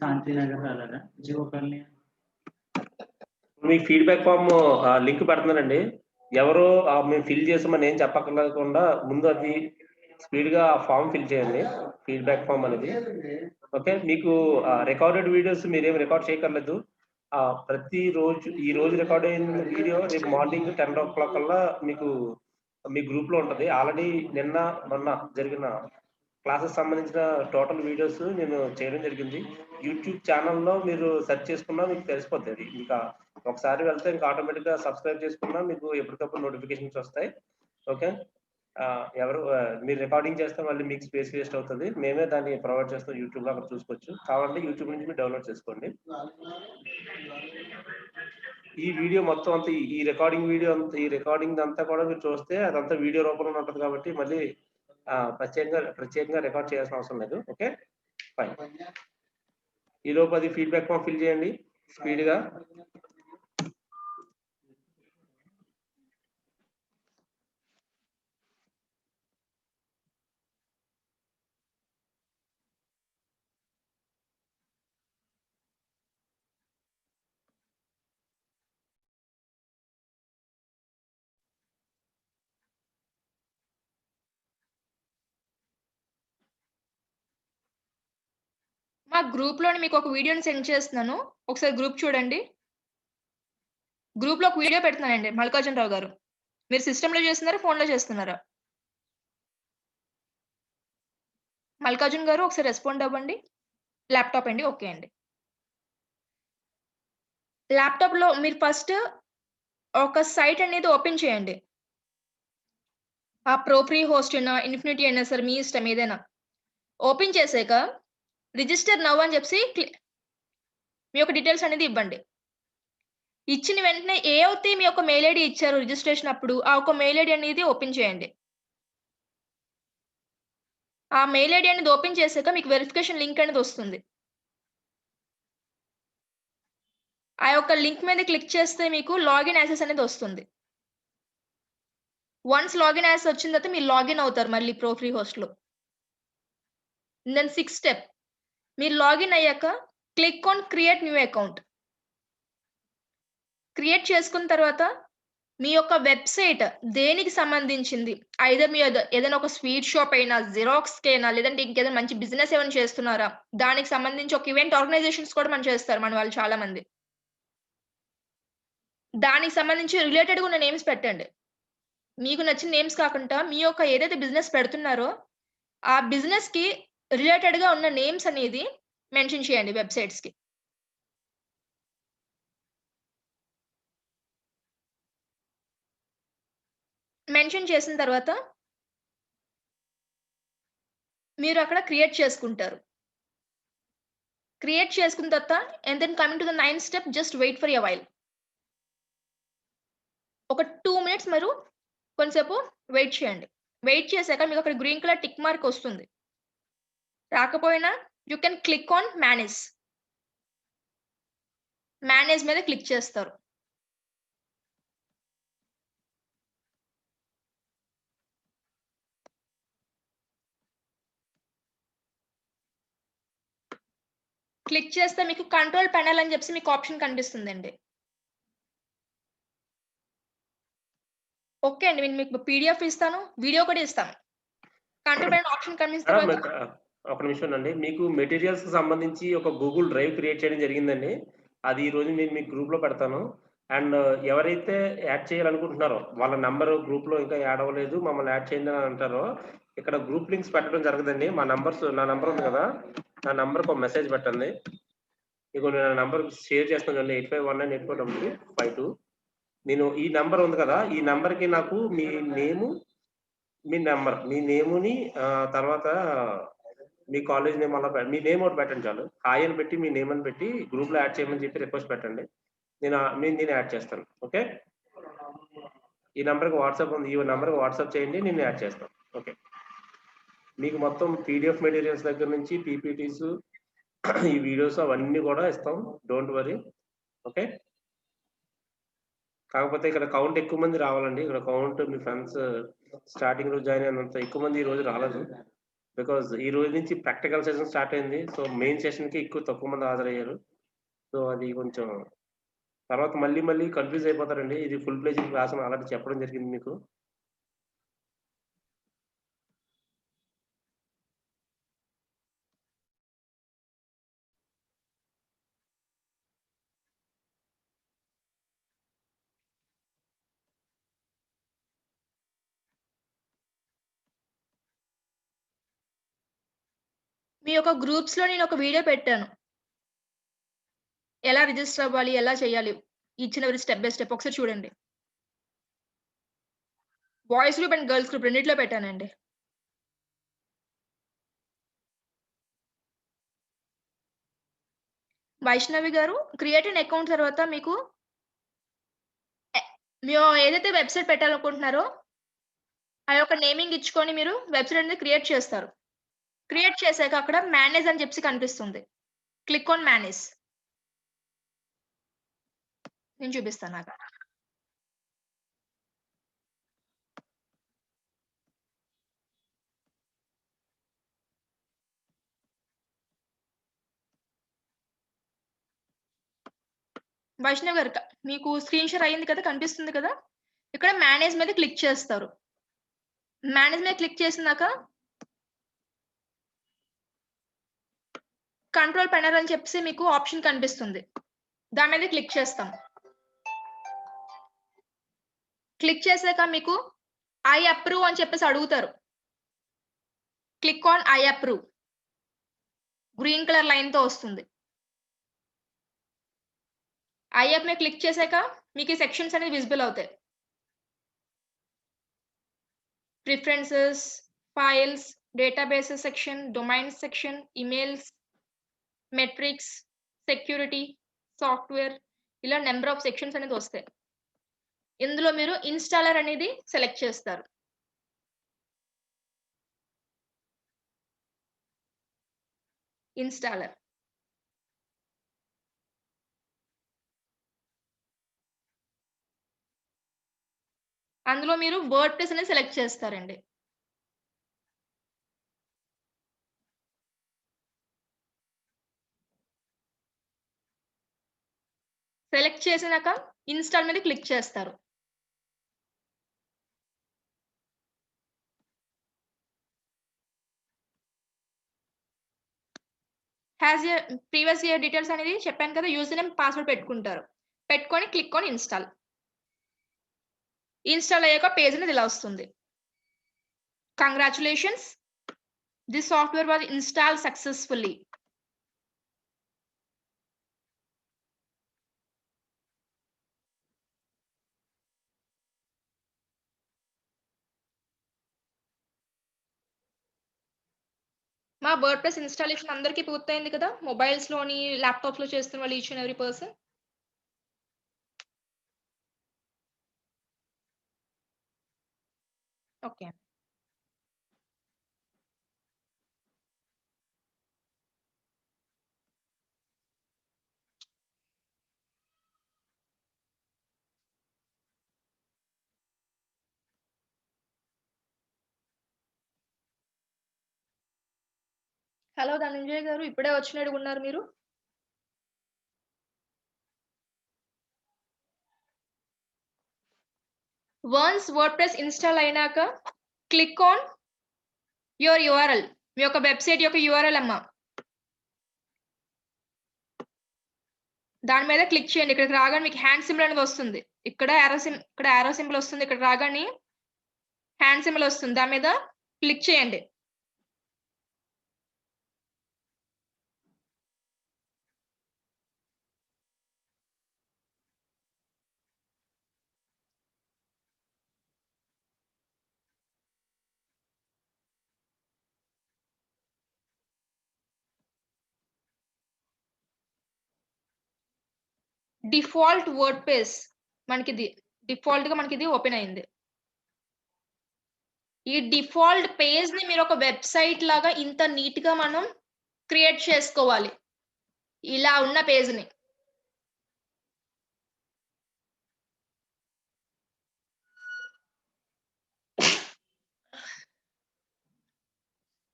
शांति नगर అలాగా జియో కాలనీ మీకు ఫీడ్‌బ్యాక్ ఫార్మ్ లింక్ పెడుతున్నానండి. ఎవరు మేము ఫిల్ చేసామని ఏం చెప్పక్కర్లేకుండా ముందు అది స్పీడ్‌గా ఆ ఫార్మ్ ఫిల్ చేయండి. ఫీడ్‌బ్యాక్ ఫార్మ్ అనేది. ఓకే. మీకు రికార్డెడ్ వీడియోస్ మీరేమి రికార్డ్ చేయక్కర్లేదు. ప్రతిరోజు ఈ రోజు రికార్డ్ అయిన వీడియో రేపు మార్నింగ్ 10:00 కల్లా మీకు మీ గ్రూప్‌లో ఉంటది. ఆల్రెడీ నిన్న, మొన్న జరిగిన క్లాసెస్ సంబంధించిన టోటల్ వీడియోస్ నేను చేయడం జరిగింది. యూట్యూబ్ ఛానల్‌లో మీరు సెర్చ్ చేసుకున్నా మీకు తెలిసిపోద్ది అది. ఇంకా ఒకసారి వెళ్తే ఇంకా ఆటోమేటిక్‌గా సబ్స్క్రైబ్ చేసుకున్నా మీకు ఎప్పటికప్పుడు నోటిఫికేషన్స్ వస్తాయి. ఓకే. మీరు రికార్డింగ్ చేస్తే మళ్ళీ మీకు స్పేస్ వేస్ట్ అవుతది. మేమే దాన్ని ప్రొవైడ్ చేస్తాం యూట్యూబ్‌లో అక్కడ చూసుకోవచ్చు. కావాలంటే యూట్యూబ్ నుంచి మీరు డౌన్‌లోడ్ చేసుకోండి. ఈ వీడియో మొత్తం అంతా ఈ రికార్డింగ్ అంతా కూడా మీరు చూస్తే అదంతా వీడియో రూపంలో ఉంటది కాబట్టి మళ్ళీ ప్రత్యేకంగా రికార్డ్ చేయాల్సిన అవసరం లేదు. ఓకే. ఫైన్. ఈలోపు అది ఫీడ్‌బ్యాక్ ఫామ్ ఫిల్ చేయండి స్పీడ్‌గా. మా గ్రూప్‌లోని మీకు ఒక వీడియోని సెండ్ చేస్తున్నాను. ఒకసారి గ్రూప్ చూడండి. గ్రూప్‌లో ఒక వీడియో పెడుతున్నానండి మల్లికార్జునరావు గారు. మీరు సిస్టమ్‌లో చేస్తున్నారా? ఫోన్‌లో చేస్తున్నారా? మల్లికార్జున్ గారు ఒకసారి రెస్పాండ్ అవ్వండి. ల్యాప్‌టాప్ అండి. ఓకే అండి. ల్యాప్‌టాప్‌లో మీరు ఫస్ట్ ఒక సైట్ అనేది ఓపెన్ చేయండి. ఆ ప్రోఫ్రీ హోస్ట్ అయినా, ఇన్ఫినిటీ అయినా సరే మీ ఇష్టం ఏదైనా. ఓపెన్ చేసాక రిజిస్టర్ నౌ అని చెప్పి మీ యొక్క డీటెయిల్స్ అనేది ఇవ్వండి. ఇచ్చిన వెంటనే ఏ అయితే మీ యొక్క మెయిల్ ఐడీ ఇచ్చారో రిజిస్ట్రేషన్ అప్పుడు, ఆ ఒక మెయిల్ ఐడీ అనేది ఓపెన్ చేయండి. ఆ మెయిల్ ఐడీ అనేది ఓపెన్ చేసాక మీకు వెరిఫికేషన్ లింక్ అనేది వస్తుంది. ఆ యొక్క లింక్ మీద క్లిక్ చేస్తే మీకు లాగిన్ యాక్సెస్ అనేది వస్తుంది. వన్స్ లాగిన్ యాక్సెస్ వచ్చిన తర్వాత మీరు లాగిన్ అవుతారు మళ్ళీ ప్రోఫ్రీ హోస్ట్‌లో. దెన్ 6th స్టెప్ మీరు లాగిన్ అయ్యాక click on create new account. Create చేసుకున్న తర్వాత మీ యొక్క వెబ్‌సైట్ దేనికి సంబంధించింది? ఐదర్ మీ ఏదైనా ఒక స్వీట్ షాప్ అయినా, జిరాక్స్‌కైనా లేదంటే ఇంకేదైనా మంచి బిజినెస్ ఏమైనా చేస్తున్నారా? దానికి సంబంధించి ఒక ఈవెంట్ ఆర్గనైజేషన్స్ కూడా చేస్తారు మన వాళ్ళు చాలా మంది. దానికి సంబంధించి రిలేటెడ్‌గా ఉన్న నేమ్స్ పెట్టండి. మీకు నచ్చిన నేమ్స్ కాకుండా మీ యొక్క ఏదైతే బిజినెస్ పెడుతున్నారో, ఆ బిజినెస్‌కి రిలేటెడ్‌గా ఉన్న నేమ్స్ అనేది మెన్షన్ చేయండి వెబ్‌సైట్స్‌కి. మెన్షన్ చేసిన తర్వాత మీరు అక్కడ క్రియేట్ చేసుకుంటారు. క్రియేట్ చేసుకున్న తర్వాత and then coming to the 9th step just wait for a while. ఒక 2 మినిట్స్ మీరు కొంసేపు వెయిట్ చేయండి. వెయిట్ చేసాక మీకు అక్కడ గ్రీన్ కలర్ టిక్ మార్క్ వస్తుంది. రాకపోయినా you can click on manage. Manage మీద క్లిక్ చేస్తారు. క్లిక్ చేస్తే మీకు కంట్రోల్ పానెల్ అని చెప్పేసి మీకు ఆప్షన్ కనిపిస్తుందండి. ఓకే అండి. నేను మీకు పీడీఎఫ్ ఇస్తాను. వీడియో కూడా ఇస్తాను. కంట్రోల్ పానెల్ ఆప్షన్ కనిపించిన మేడం తర్వాత ఒక నిమిషం అండి. మీకు మెటీరియల్స్‌కి సంబంధించి ఒక గూగుల్ డ్రైవ్ క్రియేట్ చేయడం జరిగిందండి. అది ఈరోజు నేను మీకు గ్రూప్‌లో పెడతాను. అండ్ ఎవరైతే యాడ్ చేయాలనుకుంటున్నారో వాళ్ళ నంబర్ గ్రూప్‌లో ఇంకా యాడ్ అవ్వలేదు. మమ్మల్ని యాడ్ చేయండి అని అంటారో ఇక్కడ గ్రూప్ లింక్స్ పెట్టడం జరగదండి. నా నంబర్ ఉంది కదా! నా నంబర్‌కి ఒక మెసేజ్ పెట్టండి. ఇదిగో నేను ఆ నంబర్ షేర్ చేస్తున్నానండి 8519843352. నేను ఈ నంబర్ ఉంది కదా! ఈ నంబర్‌కి నాకు మీ నేము మీ నేముని తర్వాత మీ కాలేజ్ నేమ్ అలా మీ నేమ్ ఒకటి పెట్టండి చాలు. హాయ్ అని పెట్టి మీ నేమ్ అని పెట్టి గ్రూప్‌లో యాడ్ చేయమని చెప్పి రిక్వెస్ట్ పెట్టండి. నేను యాడ్ చేస్తాను. ఓకే. ఈ నంబర్‌కి వాట్సాప్ ఉంది. ఈ నంబర్‌కి వాట్సాప్ చేయండి. నేను యాడ్ చేస్తాను. ఓకే. మీకు మొత్తం పీడీఎఫ్ మెటీరియల్స్ దగ్గర నుంచి పీపీటీస్ ఈ వీడియోస్ అవన్నీ కూడా ఇస్తాం. Don't worry. ఓకే. కాకపోతే ఇక్కడ కౌంట్ ఎక్కువ మంది రావాలండి. ఇక్కడ కౌంట్ మీ ఫ్రెండ్స్ స్టార్టింగ్ రోజు జాయిన్ అయినంత ఎక్కువ మంది ఈ రోజు రాలేదు. బికాజ్ ఈ రోజు నుంచి ప్రాక్టికల్ సెషన్ స్టార్ట్ అయింది. సో మెయిన్ సెషన్‌కి తక్కువ మంది హాజరయ్యారు. సో అది కొంచెం తర్వాత మళ్ళీ కన్‌ఫ్యూజ్ అయిపోతారండి. ఇది ఫుల్ ఫ్లెడ్జ్డ్ క్లాస్ అని ఆల్రెడీ చెప్పడం జరిగింది మీకు. మీ యొక్క గ్రూప్స్‌లో నేను ఒక వీడియో పెట్టాను. ఎలా రిజిస్టర్ అవ్వాలి? ఎలా చేయాలి? Each and every step by step ఒకసారి చూడండి. Boys group and girls group రెండిట్లో పెట్టానండి. వైష్ణవి గారు క్రియేట్ అన్ అకౌంట్ తర్వాత మీకు మీరు ఏదైతే వెబ్‌సైట్ పెట్టాలనుకుంటున్నారో ఆ యొక్క నేమింగ్ ఇచ్చుకొని మీరు వెబ్‌సైట్ అనేది క్రియేట్ చేస్తారు. క్రియేట్ చేసాక అక్కడ మేనేజ్ అని చెప్పేసి కనిపిస్తుంది. Click on manage. నేను చూపిస్తాను. వైష్ణవ్ గారు మీకు స్క్రీన్ షేర్ అయింది కదా! కనిపిస్తుంది కదా! ఇక్కడ మేనేజ్ మీద క్లిక్ చేస్తారు. మేనేజ్ మీద క్లిక్ చేసినాక కంట్రోల్ పెనల్ అని చెప్పేసి మీకు ఆప్షన్ కనిపిస్తుంది. దాని మీద క్లిక్ చేస్తాం. క్లిక్ చేసాక మీకు ఐ అప్రూవ్ అని చెప్పేసి అడుగుతారు. Click on I approve. Green colour లైన్‌తో వస్తుంది. ఐ అప్ మీద క్లిక్ చేసాక మీకు ఈ సెక్షన్స్ అనేవి విజిబుల్ అవుతాయి. Preferences, files, databases section, domains section, emails, metrics, security, software ఇలా నంబర్ ఆఫ్ సెక్షన్స్ అనేది వస్తాయి. ఇందులో మీరు ఇన్‌స్టాలర్ అనేది సెలెక్ట్ చేస్తారు. ఇన్‌స్టాలర్. అందులో మీరు వర్డ్‌ప్రెస్ అనేది సెలెక్ట్ చేస్తారండి. సెలెక్ట్ చేసినాక ఇన్‌స్టాల్ మీద క్లిక్ చేస్తారు. Has your previous year details అనేది చెప్పాను కదా! యూజర్ నేమ్, పాస్వర్డ్ పెట్టుకుంటారు. పెట్టుకొని క్లిక్ ఆన్ ఇన్‌స్టాల్. ఇన్‌స్టాల్ అయ్యాక పేజ్ అనేది ఇలా వస్తుంది. Congratulations! This software was installed successfully. మా వర్డ్‌ప్రెస్ ఇన్‌స్టాలేషన్ అందరికి పూర్తయింది కదా! మొబైల్స్‌లోని, ల్యాప్‌టాప్స్‌లో చేస్తున్న వాళ్ళు each and every person. Okay. Hello Dhananjay గారు. ఇప్పుడే వచ్చినట్టుగున్నారు మీరు. వన్స్ వర్డ్‌ప్రెస్ ఇన్‌స్టాల్ అయినాక క్లిక్ ఆన్ యువర్ యూఆర్ఎల్. మీ యొక్క వెబ్‌సైట్ యొక్క యూఆర్ఎల్ అమ్మ. దాని మీద క్లిక్ చేయండి. ఇక్కడికి రాగానే మీకు హ్యాండ్ సింబల్ అనేది వస్తుంది. ఇక్కడ యారో సింబల్ వస్తుంది. ఇక్కడ రాగానే హ్యాండ్ సింబల్ వస్తుంది. దాని మీద క్లిక్ చేయండి. డిఫాల్ట్ వర్డ్‌ప్రెస్ డిఫాల్ట్‌గా మనకిది ఓపెన్ అయింది. ఈ డిఫాల్ట్ పేజ్‌ని మీరు ఒక వెబ్‌సైట్ లాగా ఇంత నీట్‌గా మనం క్రియేట్ చేసుకోవాలి. ఇలా ఉన్న పేజ్‌ని.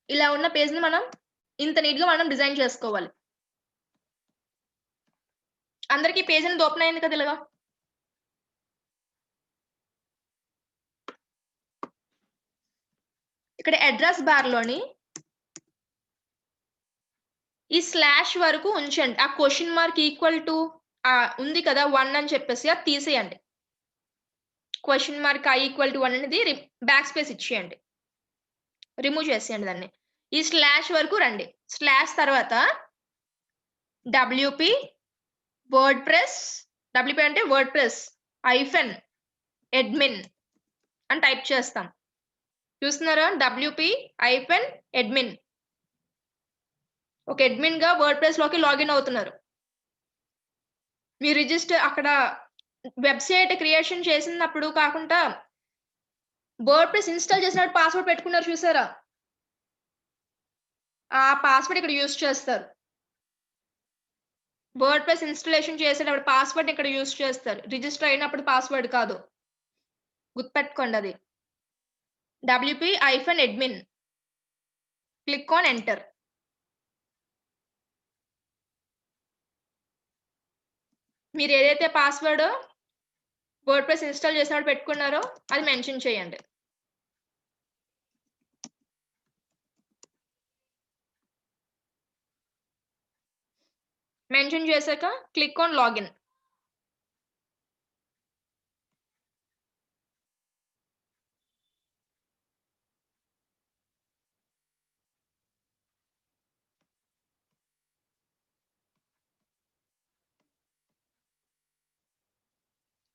ఇలా ఉన్న పేజ్‌ని మనం ఇంత నీట్‌గా మనం డిజైన్ చేసుకోవాలి. అందరికి పేజ్ అనేది ఓపెన్ అయింది కదా! ఇలాగా. ఇక్కడ అడ్రెస్ బార్‌లోని ఈ స్లాష్ వరకు ఉంచండి. ఆ క్వెషన్ మార్క్ ఈక్వల్ టు ఉంది కదా! 1 అని చెప్పేసి అది తీసేయండి. క్వెషన్ మార్క్ ఈక్వల్ టు 1 అనేది బ్యాక్ స్పేస్ ఇచ్చేయండి. రిమూవ్ చేసేయండి దాన్ని. ఈ స్లాష్ వరకు రండి. స్లాష్ తర్వాత WP వర్డ్‌ప్రెస్ WP అంటే వర్డ్‌ప్రెస్ -admin అని టైప్ చేస్తాం. చూస్తున్నారా? WP -admin. ఒక అడ్మిన్‌గా వర్డ్‌ప్రెస్‌లోకి లాగిన్ అవుతున్నారు. మీ రిజిస్టర్ అక్కడ వెబ్‌సైట్ క్రియేషన్ చేసినప్పుడు కాకుండా వర్డ్‌ప్రెస్ ఇన్‌స్టాల్ చేసినప్పుడు పాస్‌వర్డ్ పెట్టుకున్నారు చూసారా? ఆ పాస్‌వర్డ్ ఇక్కడ యూజ్ చేస్తారు. వర్డ్‌ప్రెస్ ఇన్‌స్టాలేషన్ చేసేటప్పుడు పాస్‌వర్డ్ ఇక్కడ యూజ్ చేస్తారు. రిజిస్టర్ అయినప్పుడు పాస్‌వర్డ్ కాదు. గుర్తుపెట్టుకోండి అది. WP-admin. Click on enter. మీరు ఏదైతే పాస్‌వర్డ్ వర్డ్‌ప్రెస్ ఇన్‌స్టాల్ చేసినప్పుడు పెట్టుకున్నారో అది మెన్షన్ చేయండి. మెన్షన్ చేశాక click on login.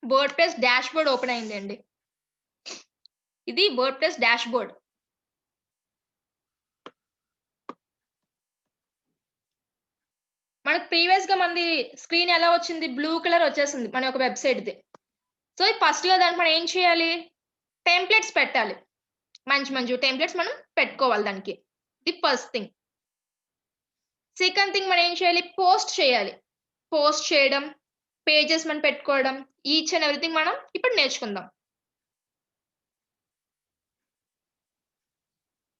WordPress dashboard open అయిందండి. ఇది వర్డ్‌ప్రెస్ డాష్‌బోర్డ్. మనకు ప్రీవియస్‌గా మనది స్క్రీన్ ఎలా వచ్చింది? బ్లూ కలర్ వచ్చేసింది మన యొక్క వెబ్‌సైట్‌ది. సో, ఫస్ట్‌గా దానికి మనం ఏం చేయాలి? టెంప్లేట్స్ పెట్టాలి. మంచి టెంప్లేట్స్ మనం పెట్టుకోవాలి దానికి. ఇది ఫస్ట్ థింగ్. సెకండ్ థింగ్ మనం ఏం చేయాలి? పోస్ట్ చేయాలి. పోస్ట్ చేయడం, పేజెస్ మనం పెట్టుకోవడం, ఈచ్ అండ్ ఎవ్రీథింగ్ మనం ఇప్పుడు నేర్చుకుందాం.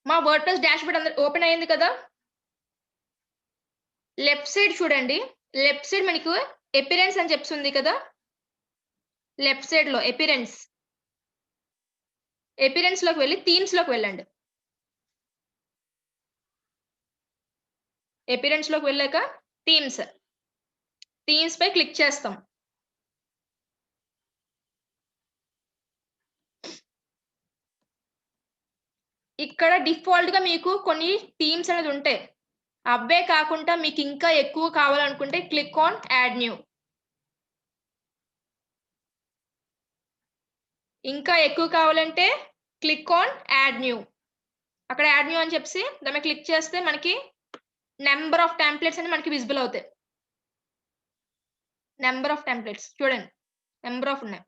మా వర్డ్‌ప్రెస్ డాష్‌బోర్డ్ ఓపెన్ అయింది కదా! లెఫ్ట్ సైడ్ చూడండి. లెఫ్ట్ సైడ్ మనకు అపియరెన్స్ అని చెప్పేసి ఉంది కదా! లెఫ్ట్ సైడ్‌లో అపియరెన్స్. అపియరెన్స్‌లోకి వెళ్లి థీమ్స్‌లోకి వెళ్ళండి. అపియరెన్స్‌లోకి వెళ్ళాక థీమ్స్. థీమ్స్ పై క్లిక్ చేస్తాం. ఇక్కడ డిఫాల్ట్‌గా మీకు కొన్ని థీమ్స్ అనేది ఉంటాయి. అవే కాకుండా మీకు ఇంకా ఎక్కువ కావాలనుకుంటే క్లిక్ ఆన్ యాడ్ న్యూ. ఇంకా ఎక్కువ కావాలంటే క్లిక్ ఆన్ యాడ్ న్యూ. అక్కడ యాడ్ న్యూ అని చెప్పేసి దాని మీద క్లిక్ చేస్తే మనకి నంబర్ ఆఫ్ టెంప్లేట్స్ అని మనకి విజిబుల్ అవుతాయి. నంబర్ ఆఫ్ టెంప్లేట్స్ చూడండి. నంబర్ ఆఫ్ ఉన్నాయి.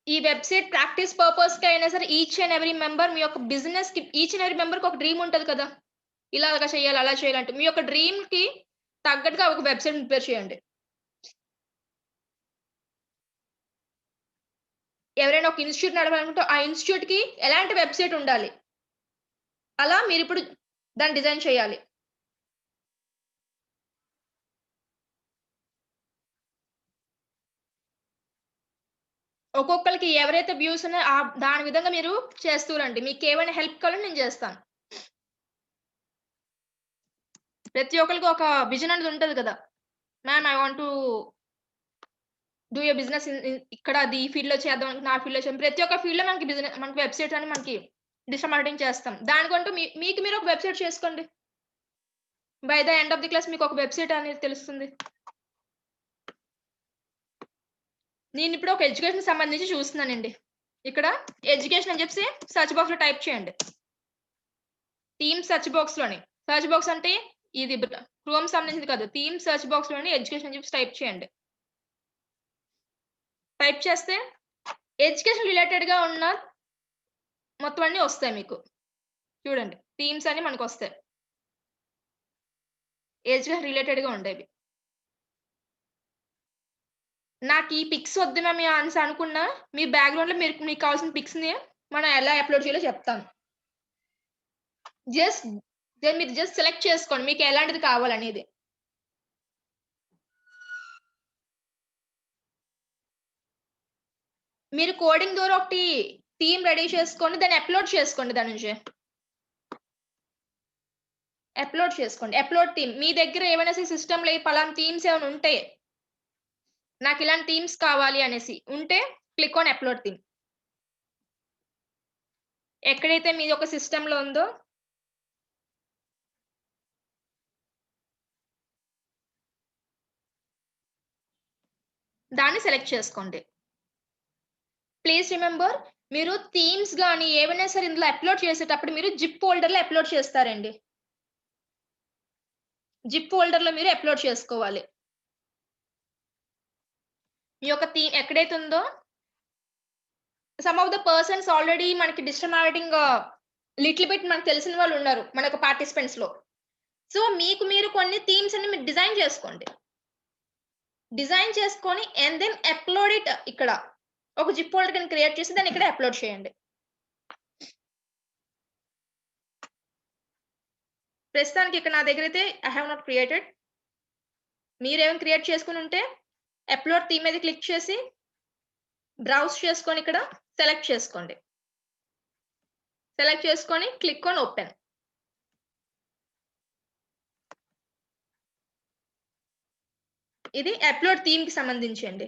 ఈ వెబ్‌సైట్ ప్రాక్టీస్ పర్పస్‌కి అయినా సరే ఈచ్ అండ్ ఎవ్రీ మెంబర్ మీ యొక్క బిజినెస్‌కి ఈచ్ అండ్ ఎవ్రీ మెంబర్‌కి ఒక డ్రీమ్ ఉంటది కదా! ఇలాగ చేయాలి, అలా చేయాలంటే మీ యొక్క డ్రీమ్‌కి తగ్గట్టుగా ఒక వెబ్‌సైట్‌ని ప్రిపేర్ చేయండి. ఎవరైనా ఒక ఇన్‌స్టిట్యూట్ నడపాలనుకుంటే ఆ ఇన్‌స్టిట్యూట్‌కి ఎలాంటి వెబ్‌సైట్ ఉండాలి? అలా మీరిప్పుడు దాన్ని డిజైన్ చేయాలి. ఒక్కొక్కళ్ళకి ఎవరైతే వ్యూస్ ఉన్నాయో దాని విధంగా మీరు చేస్తూ రండి. మీకేమైనా హెల్ప్ కావాలంటే నేను చేస్తాను. ప్రతి ఒక్కళ్ళకి ఒక విజన్ అనేది ఉంటది కదా! Ma'am I want to do a business in ఇక్కడ ఈ ఫీల్డ్‌లో చేద్దాం అనుకుంటున్నా, ఆ ఫీల్డ్‌లో చేద్దాం. ప్రతి ఒక్క ఫీల్డ్‌లో మనకి వెబ్‌సైట్స్ అని మనకి డిజిటల్ మార్కెటింగ్ చేస్తాం. దానికంటూ మీకు మీరు ఒక వెబ్‌సైట్ చేసుకోండి. By the end of the class మీకు ఒక వెబ్‌సైట్ అనేది తెలుస్తుంది. నేనిప్పుడు ఒక ఎడ్యుకేషన్‌కి సంబంధించి చూస్తున్నానండి. ఇక్కడ ఎడ్యుకేషన్ అని చెప్పేసి సెర్చ్ బాక్స్‌లో టైప్ చేయండి. థీమ్ సెర్చ్ బాక్స్‌లోని. సెర్చ్ బాక్స్ అంటే ఇది క్రోమ్ సంబంధించింది కాదు. థీమ్ సెర్చ్ బాక్స్‌లోని ఎడ్యుకేషన్ అని చెప్పేసి టైప్ చేయండి. టైప్ చేస్తే ఎడ్యుకేషన్ రిలేటెడ్‌గా ఉన్న మొత్తం అన్నీ వస్తాయి మీకు. చూడండి. థీమ్స్ అన్ని మనకొస్తాయి. ఎడ్యుకేషన్ రిలేటెడ్‌గా ఉండేవి. నాకీ పిక్స్ వద్దు మ్యామ్ అనేసి అనుకున్నా, మీ బ్యాక్‌గ్రౌండ్‌లో మీకు కావాల్సిన పిక్స్‌ని మనం ఎలా అప్‌లోడ్ చేయాలో చెప్తాను. జస్ట్ మీరు జస్ట్ సెలెక్ట్ చేసుకోండి. మీకు ఎలాంటిది కావాలనేది. మీరు కోడింగ్ ద్వారా ఒకటి థీమ్ రెడీ చేసుకొని దాన్ని అప్‌లోడ్ చేసుకోండి దాని నుంచి. అప్‌లోడ్ చేసుకోండి. Upload theme. మీ దగ్గర ఏమైనా సిస్టమ్‌లో ఈ పలానా థీమ్స్ ఏమైనా ఉంటే నాకిలాంటి థీమ్స్ కావాలి అనేసి ఉంటే క్లిక్ ఆన్ అప్లోడ్ థీమ్. ఎక్కడైతే మీ యొక్క సిస్టంలో ఉందో దాన్ని సెలెక్ట్ చేసుకోండి. ప్లీజ్ రిమెంబర్, మీరు థీమ్స్ గాని ఏవైనా సరే ఇందులో అప్లోడ్ చేసేటప్పుడు మీరు జిప్ ఫోల్డర్‌లో అప్లోడ్ చేస్తారండి. జిప్ ఫోల్డర్‌లో మీరు అప్లోడ్ చేసుకోవాలి. మీ యొక్క థీమ్ ఎక్కడైతే ఉందో some of the persons already మనకి డిజిటల్ మార్కెటింగ్ లిటిల్ బిట్ మనకు తెలిసిన వాళ్ళు ఉన్నారు మన యొక్క పార్టిసిపెంట్స్‌లో. సో, మీకు మీరు కొన్ని థీమ్స్ అన్ని మీరు డిజైన్ చేసుకోండి. డిజైన్ చేసుకొని అండ్ దెన్ అప్లోడ్ ఇట్ ఇక్కడ. ఒక జిప్ ఫోల్డర్ కింద క్రియేట్ చేసి దాన్ని ఇక్కడ అప్లోడ్ చేయండి. ప్రస్తుతానికి ఇక్కడ నా దగ్గర అయితే ఐ హావ్ నాట్ క్రియేటెడ్. మీరేమైనా క్రియేట్ చేసుకొని ఉంటే అప్లోడ్ థీమ్ మీద క్లిక్ చేసి బ్రౌజ్ చేసుకొని ఇక్కడ సెలెక్ట్ చేసుకోండి. సెలెక్ట్ చేసుకొని క్లిక్ ఆన్ ఓపెన్. ఇది అప్లోడ్ థీమ్ కి సంబంధించండి.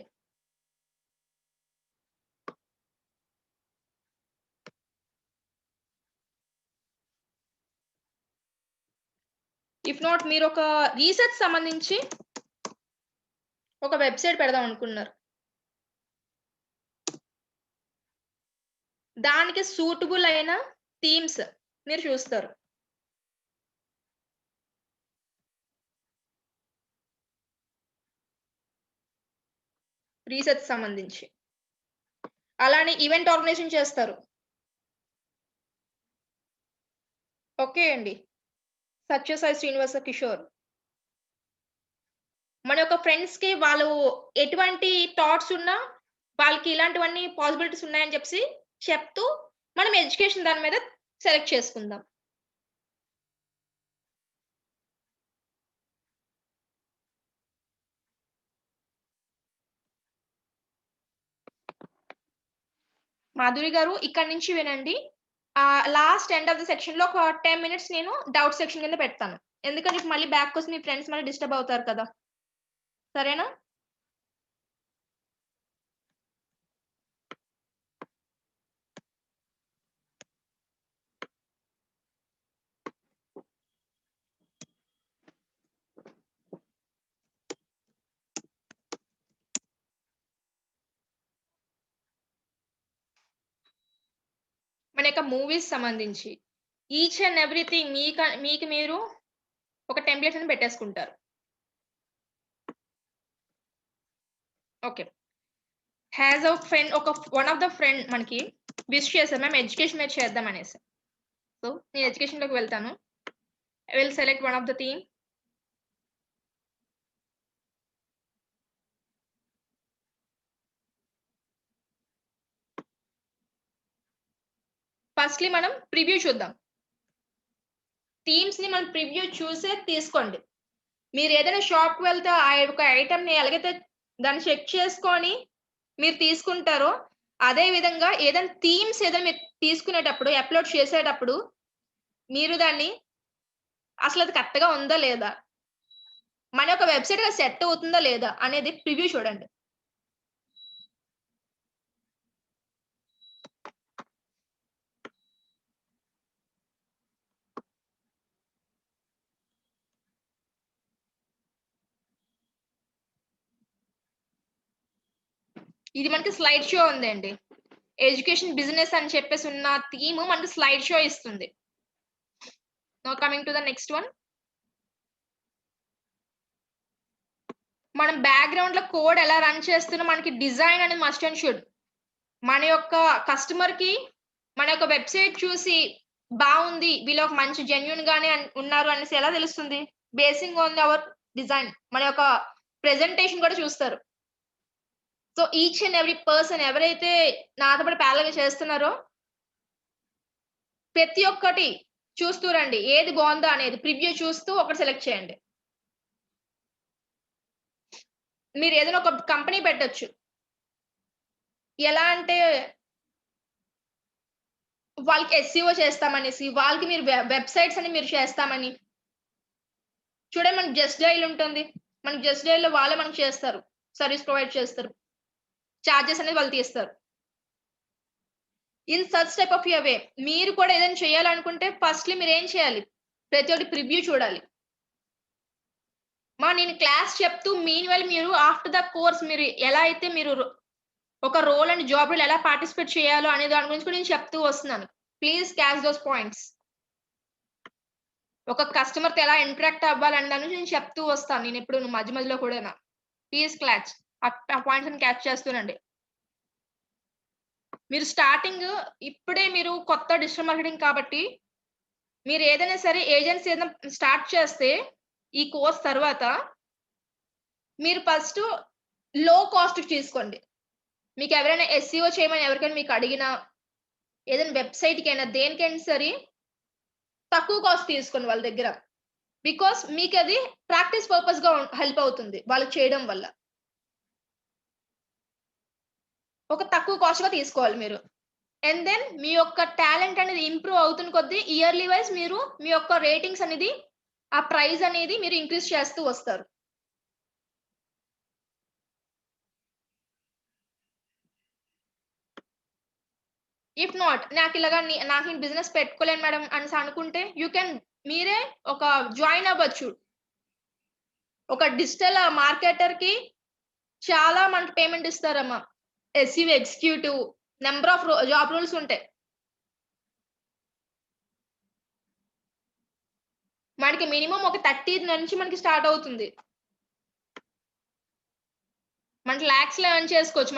ఇఫ్ నాట్ మీరు ఒక రీసెర్చ్ సంబంధించి ఒక వెబ్సైట్ పెడదాం అనుకున్నారు. దానికి సూటబుల్ అయిన థీమ్స్ మీరు చూస్తారు. రీసెర్చ్ సంబంధించి. అలానే ఈవెంట్ ఆర్గనైజేషన్ చేస్తారు. ఓకే అండి. సత్యసాయి శ్రీనివాస కిషోర్. మన యొక్క ఫ్రెండ్స్ కి వాళ్ళు ఎటువంటి థాట్స్ ఉన్నా వాళ్ళకి ఇలాంటివన్నీ పాసిబిలిటీస్ ఉన్నాయని చెప్పి చెప్తూ మనం ఎడ్యుకేషన్ దాని మీద సెలెక్ట్ చేసుకుందాం. మాధురి గారు ఇక్కడి నుంచి వినండి. Last end of the section లో ఒక 10 మినిట్స్ నేను డౌట్ సెక్షన్ కింద పెడతాను. ఎందుకంటే మళ్ళీ బ్యాక్ వస్తే మీ ఫ్రెండ్స్ మళ్ళీ డిస్టర్బ్ అవుతారు కదా. సరేనా? మన యొక్క మూవీస్ సంబంధించి ఈచ్ అండ్ ఎవ్రీథింగ్ మీకు మీరు ఒక టెంప్లెట్స్ అని పెట్టేసుకుంటారు. Okay. Has a friend one of the friend మనకి విష్ చేశారు మేము ఎడ్యుకేషన్ మీద చేద్దాం అనేసి. సో నేను ఎడ్యుకేషన్ లోకి వెళ్తాను. I will select one of the theme. Firstly మనం ప్రివ్యూ చూద్దాం. థీమ్స్ ని మనం ప్రివ్యూ చూసే తీసుకోండి. మీరు ఏదైనా షాప్ కి వెళ్తే ఆ యొక్క ఐటమ్ ని ఎలాగైతే దాన్ని చెక్ చేసుకొని మీరు తీసుకుంటారో అదే విధంగా ఏదైనా థీమ్స్ ఏదైనా మీరు తీసుకునేటప్పుడు అప్లోడ్ చేసేటప్పుడు మీరు దాన్ని అసలు అది కరెక్ట్ గా ఉందా లేదా, మన యొక్క వెబ్సైట్ గా సెట్ అవుతుందా లేదా అనేది ప్రివ్యూ చూడండి. ఇది మనకి స్లైడ్ షో ఉందండి. ఎడ్యుకేషన్ బిజినెస్ అని చెప్పేసి ఉన్న థీమ్ మనకి స్లైడ్ షో ఇస్తుంది. Now coming to the next one. మనం బ్యాక్గ్రౌండ్ లో కోడ్ ఎలా రన్ చేస్తున్నా మనకి డిజైన్ అనేది మస్ట్ అండ్ షుడ్. మన యొక్క కస్టమర్ కి మన యొక్క వెబ్సైట్ చూసి బాగుంది, వీళ్ళు ఒక మంచి జెన్యున్ గానే ఉన్నారు అనేసి ఎలా తెలుస్తుంది? Basing on hour design. మన యొక్క ప్రెజెంటేషన్ కూడా చూస్తారు. So each and every person ఎవరైతే నాతో పాటు ప్యారలల్ గా చేస్తున్నారో ప్రతి ఒక్కటి చూస్తూ రండి. ఏది బాగుందో అనేది ప్రివ్యూ చూస్తూ ఒకటి సెలెక్ట్ చేయండి. మీరు ఏదైనా ఒక కంపెనీ పెట్టొచ్చు. ఎలా అంటే వాళ్ళకి ఎస్సీఓ చేస్తామనేసి, వాళ్ళకి మీరు వెబ్సైట్స్ అని మీరు చేస్తామని. చూడండి మనకి జస్ట్ డైల్ ఉంటుంది. మనకి జస్ట్ డైల్ లో వాళ్ళే మనకి చేస్తారు, సర్వీస్ ప్రొవైడ్ చేస్తారు. చార్జెస్ అనేది వాళ్ళు తీస్తారు. In such type of way మీరు కూడా ఏదైనా చేయాలనుకుంటే ఫస్ట్‌లీ మీరేం చేయాలి? ప్రతి ఒక్కటి ప్రివ్యూ చూడాలి. నేను క్లాస్ చెప్తూ మీన్‌వైల్ మీరు ఆఫ్టర్ ద కోర్స్ మీరు ఎలా అయితే మీరు ఒక రోల్ అండ్ జాబ్ రోల్ ఎలా పార్టిసిపేట్ చేయాలో అనే దాని గురించి కూడా నేను చెప్తూ వస్తున్నాను. Please catch those points. ఒక కస్టమర్‌తో ఎలా ఇంటరాక్ట్ అవ్వాలనే దాని గురించి నేను చెప్తూ వస్తాను. నేనెప్పుడూను మధ్య మధ్యలో కూడానా. Please catch. ఆ పాయింట్స్‌ని క్యాచ్ చేస్తూనండి. మీరు స్టార్టింగ్ ఇప్పుడే మీరు కొత్త డిజిటల్ మార్కెటింగ్ కాబట్టి మీరు ఏదైనా సరే ఏజెన్సీ ఏదైనా స్టార్ట్ చేస్తే ఈ కోర్స్ తర్వాత మీరు ఫస్ట్ లో కాస్ట్ తీసుకోండి. మీకు ఎవరైనా ఎస్‌ఈఓ చేయమని ఎవరికైనా మీకు అడిగినా, ఏదైనా వెబ్‌సైట్‌కైనా దేనికైనా సరే తక్కువ కాస్ట్ తీసుకోండి వాళ్ళ దగ్గర. బికాస్ మీకది ప్రాక్టీస్ పర్పస్‌గా హెల్ప్ అవుతుంది వాళ్ళు చేయడం వల్ల. ఒక తక్కువ కాస్ట్‌గా తీసుకోవాలి మీరు. అండ్ దెన్ మీ యొక్క టాలెంట్ అనేది ఇంప్రూవ్ అవుతున్న కొద్దీ ఇయర్లీ వైస్ మీరు మీ యొక్క రేటింగ్స్ అనేది ఆ ప్రైస్ అనేది మీరు ఇంక్రీజ్ చేస్తూ వస్తారు. ఇఫ్ నాట్ నాకు ఈ బిజినెస్ పెట్టుకోలేను మేడం అనేసి అనుకుంటే మీరే ఒక జాయిన్ అవ్వచ్చు. ఒక డిజిటల్ మార్కెటర్‌కి చాలా మనకి పేమెంట్ ఇస్తారమ్మా. SEO executive number of job roles ఉంటాయి. మనకి మినిమమ్ ఒక 30 నుంచి మనకి స్టార్ట్ అవుతుంది. మనకి లాక్స్‌లో ఎర్న్ చేసుకోవచ్చు.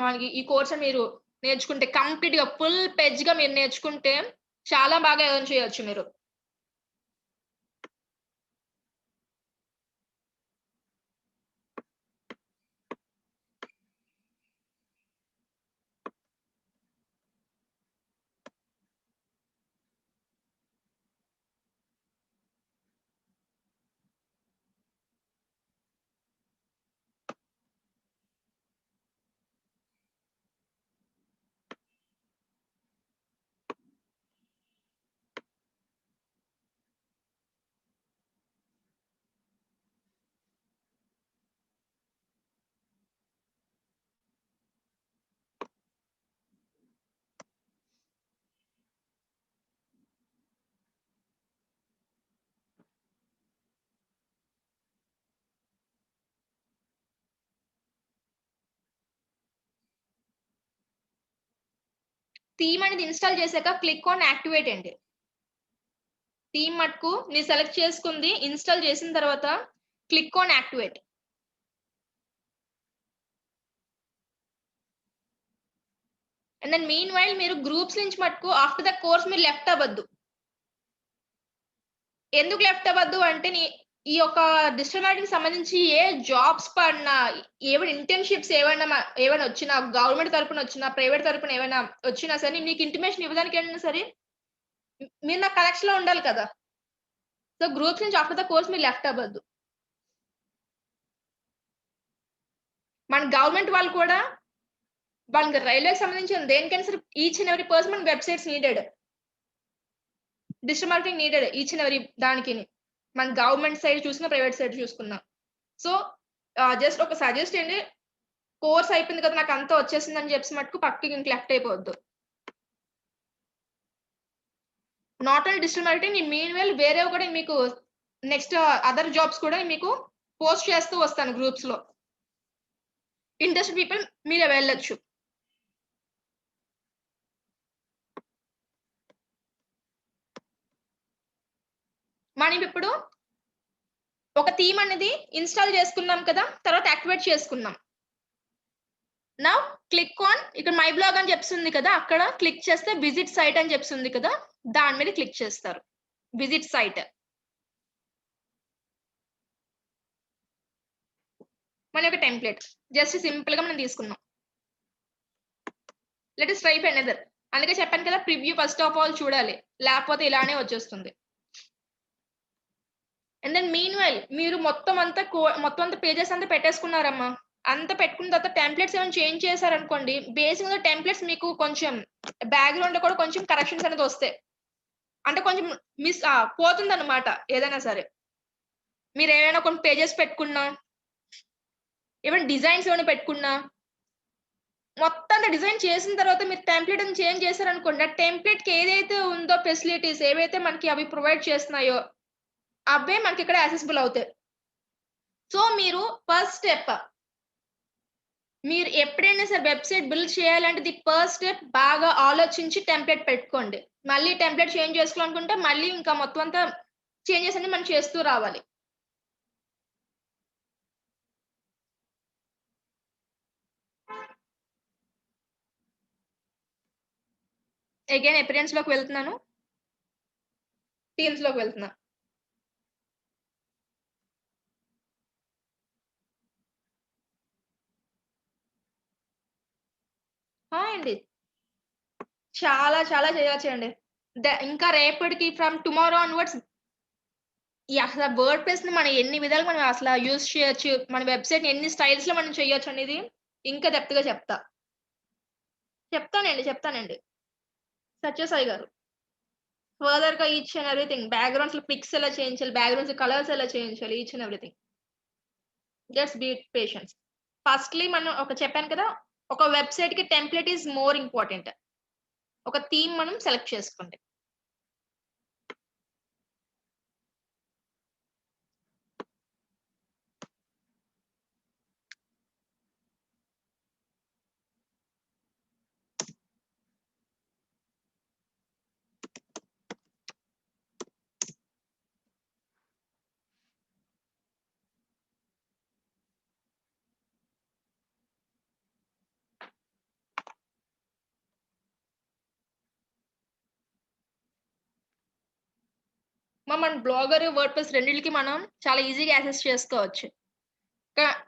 మనకి ఈ కోర్స్ మీరు నేర్చుకుంటే కంప్లీట్‌గా ఫుల్ పెడ్జ్‌గా మీరు నేర్చుకుంటే చాలా బాగా ఎర్న్ చేయొచ్చు మీరు. థీమ్ అనేది ఇన్‌స్టాల్ చేసాక క్లిక్ ఆన్ యాక్టివేట్ అండి. థీమ్ మటుకు మీరు సెలెక్ట్ చేసుకుంది ఇన్‌స్టాల్ చేసిన తర్వాత click on activate. And then meanwhile మీరు గ్రూప్స్ నుంచి మటుకు ఆఫ్టర్ ద కోర్స్ మీరు లెఫ్ట్ అవ్వద్దు. ఎందుకు లెఫ్ట్ అవ్వద్దు అంటే ఈ యొక్క డిజిటల్ మార్కెటింగ్‌కి సంబంధించి ఏ జాబ్స్ పడినా, ఏవైనా ఇంటర్న్‌షిప్స్ ఏవైనా వచ్చినా, గవర్నమెంట్ తరపున వచ్చినా, ప్రైవేట్ తరపున ఏవైనా వచ్చినా సరే మీకు ఇంటిమేషన్ ఇవ్వడానికైనా సరే మీరు నా కనెక్షన్‌లో ఉండాలి కదా! సో, గ్రూప్స్ నుంచి ఆఫ్టర్ ద కోర్స్ మీరు లెఫ్ట్ అవ్వద్దు. మన గవర్నమెంట్ వాళ్ళు కూడా వాళ్ళకి రైల్వేకి సంబంధించిన దేనికైనా సరే ఈచ్ అండ్ ఎవ్రీ పర్సన్ మనకి websites needed. Digital marketing needed each and every దానికిని. మన గవర్నమెంట్ సైడ్ చూసుకున్నా, ప్రైవేట్ సైడ్ చూసుకున్నా. సో, జస్ట్ ఒక సజెస్ట్ అండి. కోర్స్ అయిపోయింది కదా! నాకంతా వచ్చేసిందని చెప్పేసి మటుకు పక్కకి ఇంక లెఫ్ట్ అయిపోవద్దు. Not only digital marketing meanwhile వేరేవి కూడా మీకు నెక్స్ట్ అదర్ జాబ్స్ కూడా మీకు పోస్ట్ చేస్తూ వస్తాను గ్రూప్స్‌లో. ఇంట్రెస్టెడ్ పీపుల్ మీరే వెళ్ళొచ్చు. మనమిప్పుడు ఒక థీమ్ అనేది ఇన్‌స్టాల్ చేసుకున్నాం కదా! తర్వాత యాక్టివేట్ చేసుకున్నాం. నౌ క్లిక్ ఆన్ ఇక్కడ మై బ్లాగ్ అని చెప్పేసి కదా! అక్కడ క్లిక్ చేస్తే విజిట్ సైట్ అని చెప్పేసి కదా! దాని మీద క్లిక్ చేస్తారు. Visit site. మన యొక్క టెంప్లేట్. జస్ట్ సింపుల్‌గా మనం తీసుకున్నాం. Let us try another. అందుకే చెప్పాను కదా! ప్రివ్యూ ఫస్ట్ ఆఫ్ ఆల్ చూడాలి. లేకపోతే ఇలానే వచ్చేస్తుంది. అండ్ దెన్ మీన్‌వైల్ మీరు మొత్తం అంతా పేజెస్ అంతా పెట్టేసుకున్నారమ్మా. అంతా పెట్టుకున్న తర్వాత టెంప్లేట్స్ ఏమైనా చేంజ్ చేశారనుకోండి, బేసిక్‌గా టెంప్లేట్స్ మీకు కొంచెం బ్యాక్‌గ్రౌండ్‌లో కూడా కొంచెం కరెక్షన్స్ అనేది వస్తాయి. అంటే కొంచెం పోతుందన్నమాట ఏదైనా సరే. మీరేమైనా కొన్ని పేజెస్ పెట్టుకున్నా, ఏమైనా డిజైన్స్ ఏమైనా పెట్టుకున్నా మొత్తం డిజైన్ చేసిన తర్వాత మీరు టెంప్లెట్ అని చేంజ్ చేశారనుకోండి, ఆ టెంప్లెట్‌కి ఏదైతే ఉందో ఫెసిలిటీస్ ఏవైతే మనకి అవి ప్రొవైడ్ చేస్తున్నాయో, అవే మనకిక్కడ యాక్సెసిబుల్ అవుతాయి. సో, మీరు ఫస్ట్ స్టెప్ మీరు ఎప్పుడైనా సరే వెబ్‌సైట్ బిల్డ్ చేయాలంటే ఫస్ట్ స్టెప్ బాగా ఆలోచించి టెంప్లెట్ పెట్టుకోండి. మళ్ళీ టెంప్లెట్ చేంజ్ చేసుకోవాలనుకుంటే మళ్ళీ ఇంకా మొత్తం అంతా చేంజెస్ అన్ని మనం చేస్తూ రావాలి. అగైన్ అపియరెన్స్‌లోకి వెళ్తున్నాను. థీమ్స్‌లోకి వెళ్తున్నా. అండి. చాలా చేయొచ్చండి. ఇంకా రేపటికి ఫ్రమ్ టుమారో ఆన్వర్డ్స్ అసల వర్డ్ ప్రెస్‌ని మనం ఎన్ని విధాలుగా మనం అసల యూజ్ చేయొచ్చు. మన వెబ్‌సైట్‌ని ఎన్ని స్టైల్స్‌లో మనం చేయొచ్చనేది ఇంకా డెప్త్‌గా చెప్తా. చెప్తానండి. సత్యసాయి గారు. ఫర్దర్‌గా ఈచ్ అండ్ ఎవ్రీథింగ్ బ్యాక్‌గ్రౌండ్స్‌లో పిక్స్ ఎలా చేయించాలి, బ్యాక్‌గ్రౌండ్స్ కలర్స్ ఎలా చేయించాలి, each and everything. Just be patience. Firstly మనం చెప్పాను కదా! ఒక వెబ్‌సైట్‌కి టెంప్లేట్ ఈస్ మోర్ ఇంపార్టెంట్. ఒక థీమ్ మనం సెలెక్ట్ చేసుకోండి. మన బ్లాగర్, వర్డ్‌ప్రెస్ రెండిటికి మనం చాలా ఈజీగా యాక్సెస్ చేసుకోవచ్చు.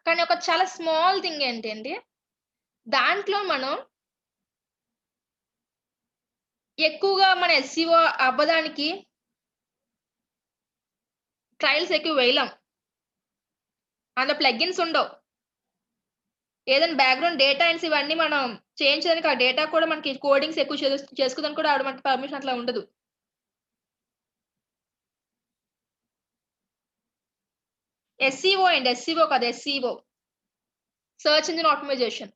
కానీ ఒక చాలా స్మాల్ థింగ్ ఏంటి అండి, దాంట్లో మనం ఎక్కువగా మన ఎస్‌సిఓ అవ్వడానికి ట్రయల్స్ ఎక్కువ వేయలేం. అందులో ప్లగిన్స్ ఉండవు. ఏదైనా బ్యాక్‌గ్రౌండ్ డేటా ఎంట్రీస్ ఇవన్నీ మనం చేయించడానికి ఆ డేటా కూడా మనకి కోడింగ్స్ ఎక్కువ చేసుకోవడానికి కూడా ఆవిడ మనకి పర్మిషన్ అట్లా ఉండదు. ఎస్‌సిఓ అండి. ఎస్‌సిఓ కాదు SCO. Search engine optimisation.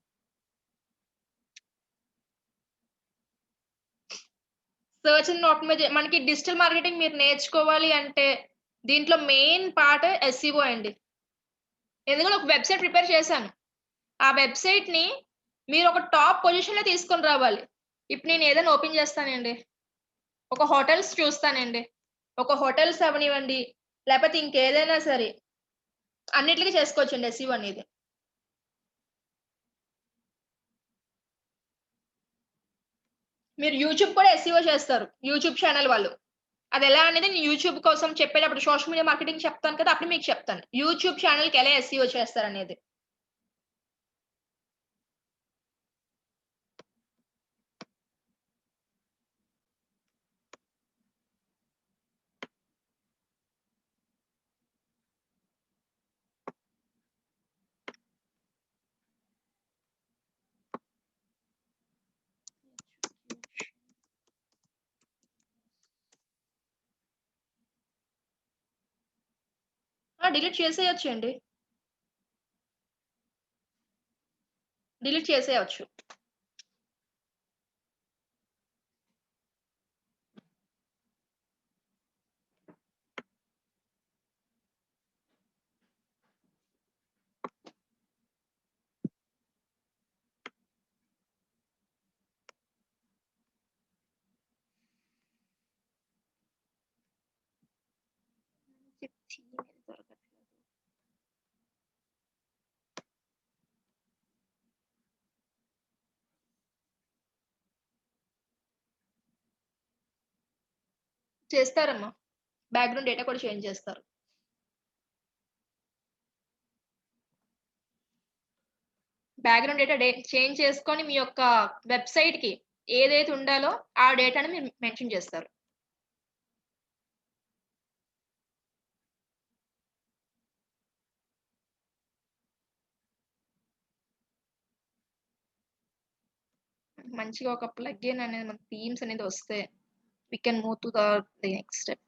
Search engine మనకి డిజిటల్ మార్కెటింగ్ మీరు నేర్చుకోవాలి అంటే దీంట్లో మెయిన్ పార్ట్ ఎస్‌సిఓ అండి. ఎందుకంటే ఒక వెబ్‌సైట్ ప్రిపేర్ చేశాను. ఆ వెబ్‌సైట్‌ని మీరు ఒక టాప్ పొజిషన్‌లో తీసుకొని రావాలి. ఇప్పుడు నేను ఏదైనా ఓపెన్ చేస్తానండి. ఒక హోటల్స్ చూస్తానండి. ఒక హోటల్స్ అవ్వనివ్వండి, లేపోతే ఇంకేదైనా సరే అన్నిట్లికి చేసుకోవచ్చండి ఎస్‌సిఓ అనేది. మీరు యూట్యూబ్ కూడా ఎస్‌సిఓ చేస్తారు. యూట్యూబ్ ఛానెల్ వాళ్ళు. అదెలా అనేది నేను యూట్యూబ్ కోసం చెప్పేటప్పుడు సోషల్ మీడియా మార్కెటింగ్ చెప్తాను కదా! అప్పుడు మీకు చెప్తాను. యూట్యూబ్ ఛానెల్‌కి ఎలా ఎస్‌సిఓ చేస్తారనేది. డిలీట్ చేసేయొచ్చండి. డిలీట్ చేసేయొచ్చు. చేస్తారమ్మా. బ్యాక్‌గ్రౌండ్ డేటా కూడా చేంజ్ చేస్తారు. బ్యాక్‌గ్రౌండ్ డేటా చేంజ్ చేసుకొని మీ యొక్క వెబ్‌సైట్‌కి ఏదైతే ఉండాలో ఆ డేటాని మీరు మెన్షన్ చేస్తారు. మంచిగా ఒక ప్లగిన్ అనేది మన థీమ్స్ అనేది వస్తే we can move to the next step.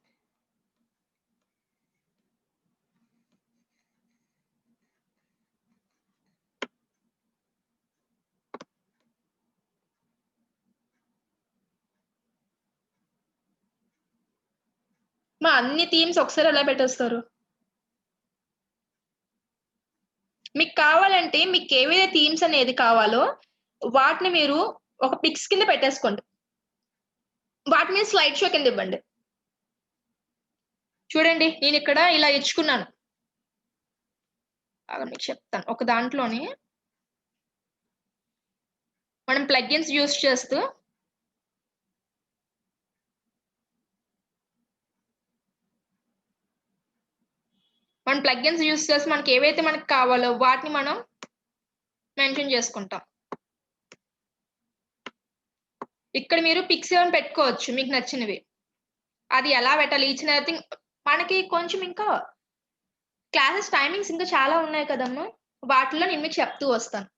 మా అన్ని థీమ్స్ ఒకసారి ఎలా పెట్టేస్తారు? మీకు కావాలంటే మీకు ఏవైతే థీమ్స్ అనేది కావాలో వాటిని మీరు ఒక పిక్స్ కింద పెట్టేసుకోండి. వాటి మీద స్లైడ్ షో కింద ఇవ్వండి. చూడండి నేను ఇక్కడ ఇలా ఇచ్చుకున్నాను. మీకు చెప్తాను. ఒక దాంట్లోని మనం ప్లగిన్స్ యూజ్ చేస్తూ మనకి ఏవైతే మనకు కావాలో వాటిని మనం మెన్షన్ చేసుకుంటాం. ఇక్కడ మీరు పిక్స్ ఏమైనా పెట్టుకోవచ్చు మీకు నచ్చినవి. అది ఎలా పెట్టాలి ఈచ్ అండ్ ఎవ్రీథింగ్ మనకి కొంచెం ఇంకా క్లాసెస్ టైమింగ్స్ ఇంకా చాలా ఉన్నాయి కదమ్మా, వాటిలో నేను మీకు చెప్తూ వస్తాను.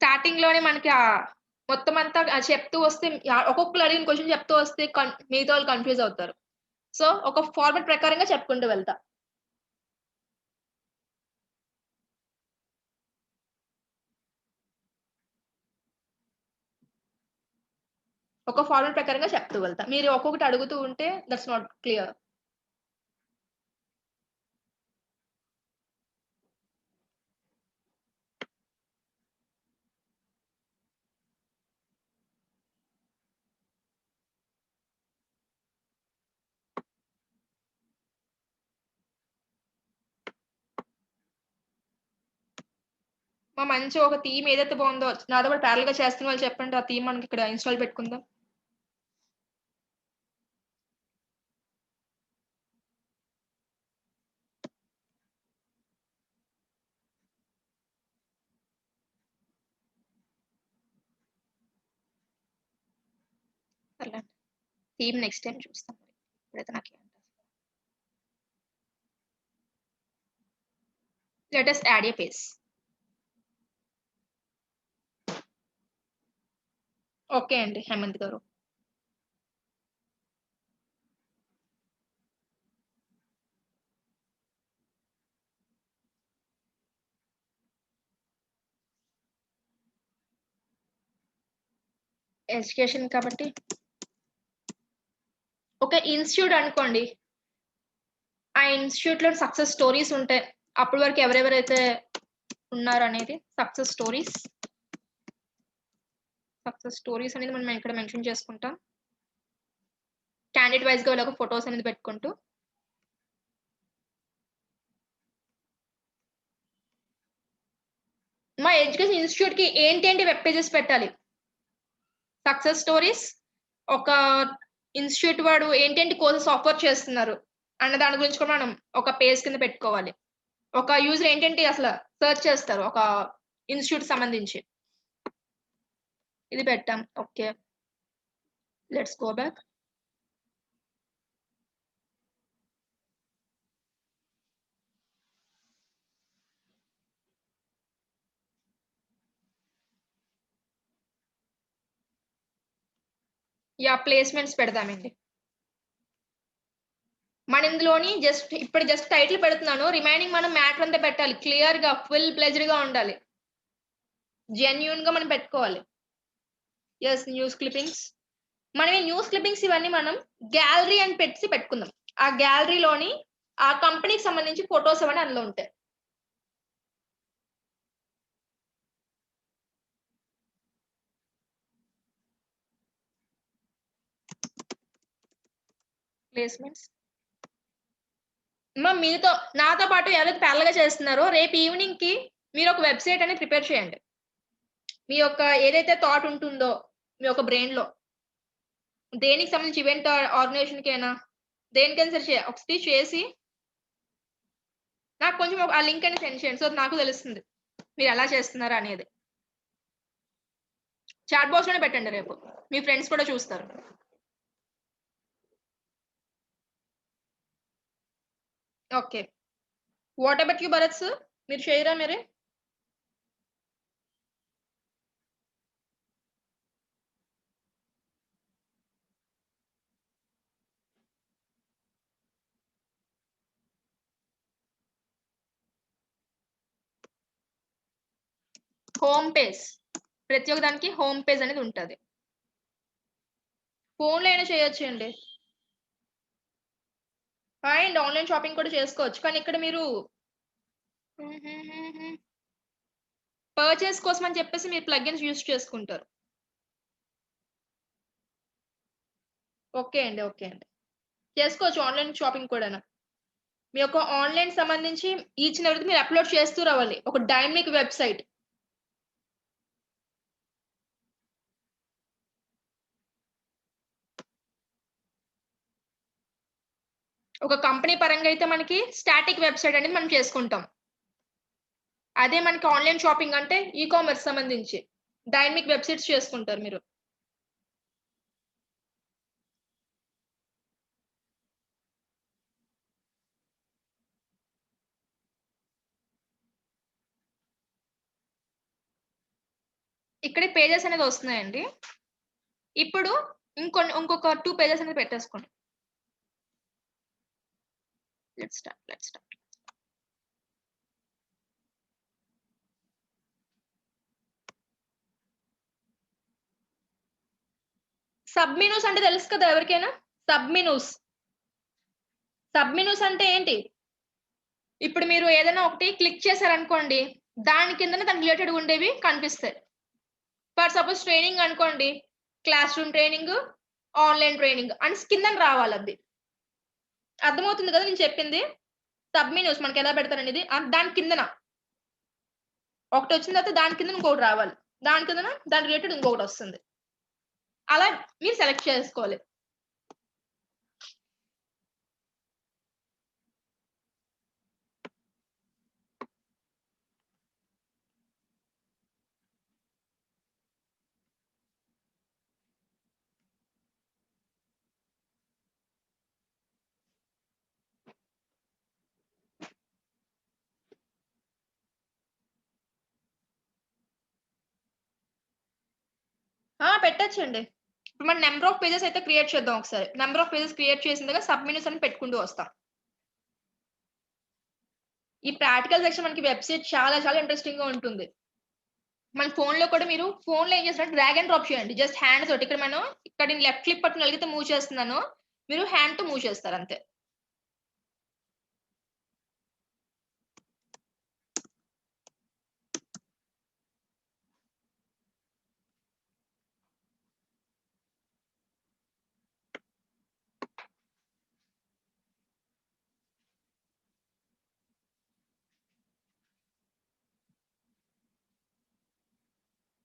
స్టార్టింగ్ లోనే మనకి మొత్తం అంతా చెప్తూ వస్తే ఒక్కొక్కరు అడిగిన క్వశ్చన్ చెప్తూ వస్తే మిగతా వాళ్ళు కన్ఫ్యూజ్ అవుతారు. సో ఒక ఫార్మాట్ ప్రకారంగా చెప్పుకుంటూ వెళ్తా. ఒక ఫార్మాట్ ప్రకారంగా చెప్తూ వెళ్తా. మీరు ఒక్కొక్కటి అడుగుతూ ఉంటే దట్స్ నాట్ క్లియర్. మా మంచి ఒక థీమ్ ఏదైతే బాగుందో నాతో పాటు ప్యారల్ గా చేస్తున్న వాళ్ళు చెప్పండి. ఆ థీమ్ మనకి ఇక్కడ ఇన్స్టాల్ పెట్టుకుందాం. థీమ్ నెక్స్ట్ టైం చూస్తాం. ఇప్పుడైతే నాకు let us add a page. Okay అండి హేమంత్ గారు. ఎడ్యుకేషన్ కాబట్టి ఒక ఇన్స్టిట్యూట్ అనుకోండి. ఆ ఇన్స్టిట్యూట్ లో సక్సెస్ స్టోరీస్ ఉంటాయి. అప్పటి వరకు ఎవరెవరైతే ఉన్నారు అనేది సక్సెస్ స్టోరీస్ అనేది మనం ఇక్కడ మెన్షన్ చేసుకుంటాం. క్యాండిడేట్ వైజ్ గా ఒక ఫొటోస్ అనేది పెట్టుకుంటూ మా ఎడ్యుకేషన్ ఇన్స్టిట్యూట్ కి ఏంటి వెబ్ పేజెస్ పెట్టాలి. సక్సెస్ స్టోరీస్, ఒక ఇన్స్టిట్యూట్ వాడు ఏంటి కోర్సెస్ ఆఫర్ చేస్తున్నారు అన్న దాని గురించి కూడా మనం ఒక పేజ్ కింద పెట్టుకోవాలి. ఒక యూజర్ ఏంటి అసలు సెర్చ్ చేస్తారు ఒక ఇన్స్టిట్యూట్ సంబంధించి. ఇది పెట్టాం. Okay, let's go back. Placements పెడదామండి. మన ఇందులోని జస్ట్ టైటిల్ పెడుతున్నాను. రిమైనింగ్ మనం మ్యాటర్ అంతా పెట్టాలి. క్లియర్ గా ఫుల్ ప్లెజర్ గా ఉండాలి. జెన్యూన్ గా మనం పెట్టుకోవాలి. Yes, news clippings. మనం ఈ న్యూస్ క్లిప్పింగ్స్ ఇవన్నీ మనం గ్యాలరీ అని పెట్టుకుందాం. ఆ గ్యాలరీలోని ఆ కంపెనీకి సంబంధించి ఫొటోస్ అవన్నీ అందులో ఉంటాయి. ప్లేస్మెంట్స్ మీతో నాతో పాటు ఎవరైతే ప్యారల్ గా చేస్తున్నారో రేపు ఈవినింగ్ కి మీరు ఒక వెబ్సైట్ అనేది ప్రిపేర్ చేయండి. మీ యొక్క ఏదైతే థాట్ ఉంటుందో మీ యొక్క బ్రెయిన్ లో దేనికి సంబంధించి ఈవెంట్ ఆర్గనైజేషన్ కైనా దేనికైనా సరే ఒకసారి చేసి నాకు కొంచెం ఆ లింక్ అనేది సెండ్ చేయండి. సో నాకు తెలుస్తుంది మీరు ఎలా చేస్తున్నారా అనేది. చాట్ బాక్స్ లోనే పెట్టండి. రేపు మీ ఫ్రెండ్స్ కూడా చూస్తారు. Okay, what about you Bharat sir, మీరు చేయరా మీరే? హోమ్ పేజ్, ప్రతి ఒక్క దానికి హోమ్ పేజ్ అనేది ఉంటుంది. ఫోన్లో అయినా చేయొచ్చు అండి. అండ్ ఆన్లైన్ షాపింగ్ కూడా చేసుకోవచ్చు. కానీ ఇక్కడ మీరు పర్చేస్ కోసం అని చెప్పేసి మీరు ప్లగిన్స్ యూజ్ చేసుకుంటారు. ఓకే అండి. చేసుకోవచ్చు ఆన్లైన్ షాపింగ్ కూడాను. మీ యొక్క ఆన్లైన్ సంబంధించి ఈచ్ అండ్ ఎవ్రీథింగ్ మీరు అప్‌లోడ్ చేస్తూ రావాలి. ఒక డైనమిక్ వెబ్‌సైట్. ఒక కంపెనీ పరంగా అయితే మనకి స్టాటిక్ వెబ్‌సైట్ అనేది మనం చేసుకుంటాం. అదే మనకి ఆన్లైన్ షాపింగ్ అంటే కామర్స్ సంబంధించి డైనమిక్ వెబ్‌సైట్స్ చేసుకుంటారు మీరు. ఇక్కడే పేజెస్ అనేది వస్తున్నాయండి. ఇప్పుడు ఇంకొక 2 పేజెస్ అనేది పెట్టేసుకోండి. Let's start. సబ్ మెనూస్ అంటే తెలుసు కదా ఎవరికైనా? Sub menus. సబ్ మెనూస్ అంటే ఏంటి? ఇప్పుడు మీరు ఏదైనా ఒకటి క్లిక్ చేశారనుకోండి, దాని కిందన దానికి రిలేటెడ్‌గా ఉండేవి కనిపిస్తాయి. ఫర్ సపోజ్ ట్రైనింగ్ అనుకోండి, class room training, online training అని కిందన రావాలది. అర్థమవుతుంది కదా నేను చెప్పింది? సబ్ మెనూస్ మనకెలా పెడతారనేది. దాని కిందన. ఒకటొచ్చిన తర్వాత దాని కిందన ఇంకొకటి రావాలి. దాని కిందన దాని రిలేటెడ్ ఇంకొకటొస్తుంది. అలా మీరు సెలెక్ట్ చేసుకోవాలి. పెట్టొచ్చండి. ఇప్పుడు మనం నంబర్ ఆఫ్ పేజెస్ అయితే క్రియేట్ చేద్దాం ఒకసారి. నంబర్ ఆఫ్ పేజెస్ క్రియేట్ చేసిన దగ్గర సబ్ మెనూస్ అని పెట్టుకుంటూ వస్తాం. ఈ ప్రాక్టికల్ సెక్షన్ మనకి వెబ్‌సైట్ చాలా ఇంట్రెస్టింగ్‌గా ఉంటుంది. మన ఫోన్‌లో కూడా మీరు ఫోన్‌లో ఏం చేస్తారంటే డ్రాగ్ అండ్ డ్రాప్ చేయండి. జస్ట్ హ్యాండ్ తోటి. ఇక్కడ నేను లెఫ్ట్ క్లిక్ పట్టుకొని ఎలాగైతే మూవ్ చేస్తున్నానో, మీరు హ్యాండ్‌తో మూవ్ చేస్తారు అంతే.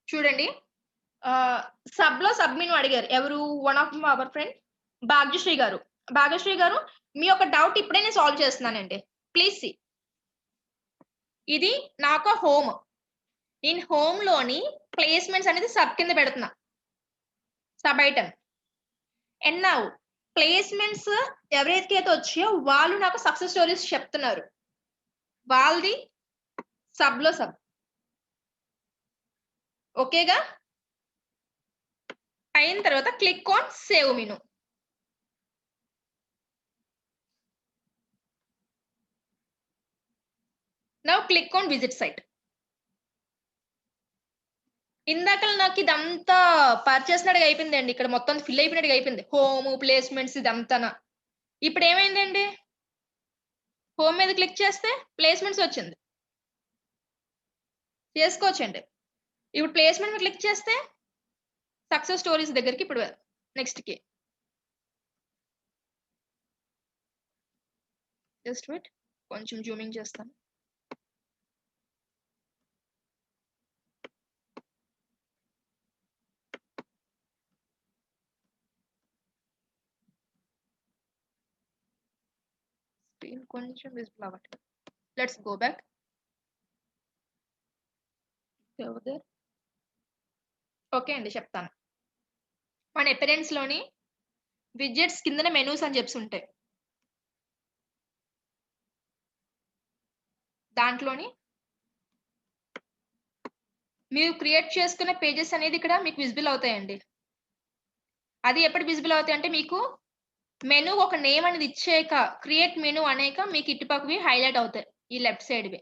చూడండి. సబ్‌లో సబ్ మెనూ అడిగారు. ఎవరు? One of our friend Bhagyashree గారు. భాగ్యశ్రీ గారు, మీ యొక్క డౌట్ ఇప్పుడే నేను సాల్వ్ చేస్తున్నానండి. Please see. ఇది నాకు హోమ్. నేను హోమ్‌లోని ప్లేస్‌మెంట్స్ అనేది సబ్ కింద పెడుతున్నా. Sub item. And now placements ఎవరికైతే వచ్చాయో వాళ్ళు నాకు సక్సెస్ స్టోరీస్ చెప్తున్నారు. వాళ్ళది సబ్‌లో సబ్. ఓకేగా? అయిన తర్వాత click on save menu. Now click on visit site. ఇందాకల నాకు ఇదంతా పరిచేసినట్టుగా అయిపోయిందండి. ఇక్కడ మొత్తం ఫిల్ అయిపోయినట్టుగా అయిపోయింది. హోమ్, ప్లేస్‌మెంట్స్ ఇదంతాన. ఇప్పుడేమైందండి? హోమ్ మీద క్లిక్ చేస్తే ప్లేస్‌మెంట్స్ వచ్చింది. చేసుకోవచ్చండి. ఇప్పుడు ప్లేస్‌మెంట్ మీద క్లిక్ చేస్తే సక్సెస్ స్టోరీస్ దగ్గరికి ఇప్పుడు నెక్స్ట్‌కి. Just wait. కొంచెం జూమింగ్ చేస్తాను. స్క్రీన్ కొంచెం విజిబుల్ అవ్వట్లేదు. Let's go back. ఓకే అండి, చెప్తాను. మన అపియరెన్స్‌లోని విడ్జెట్స్ కిందన మెనూస్ అని చెప్పేసి ఉంటాయి. దాంట్లోని మీరు క్రియేట్ చేసుకున్న పేజెస్ అనేది ఇక్కడ మీకు విజిబుల్ అవుతాయండి. అది ఎప్పుడు విజిబుల్ అవుతాయంటే మీకు మెనూ ఒక నేమ్ అనేది ఇచ్చాక క్రియేట్ మెనూ అనేక మీకు ఇటుపక్కవి హైలైట్ అవుతాయి. ఈ లెఫ్ట్ సైడ్‌వి.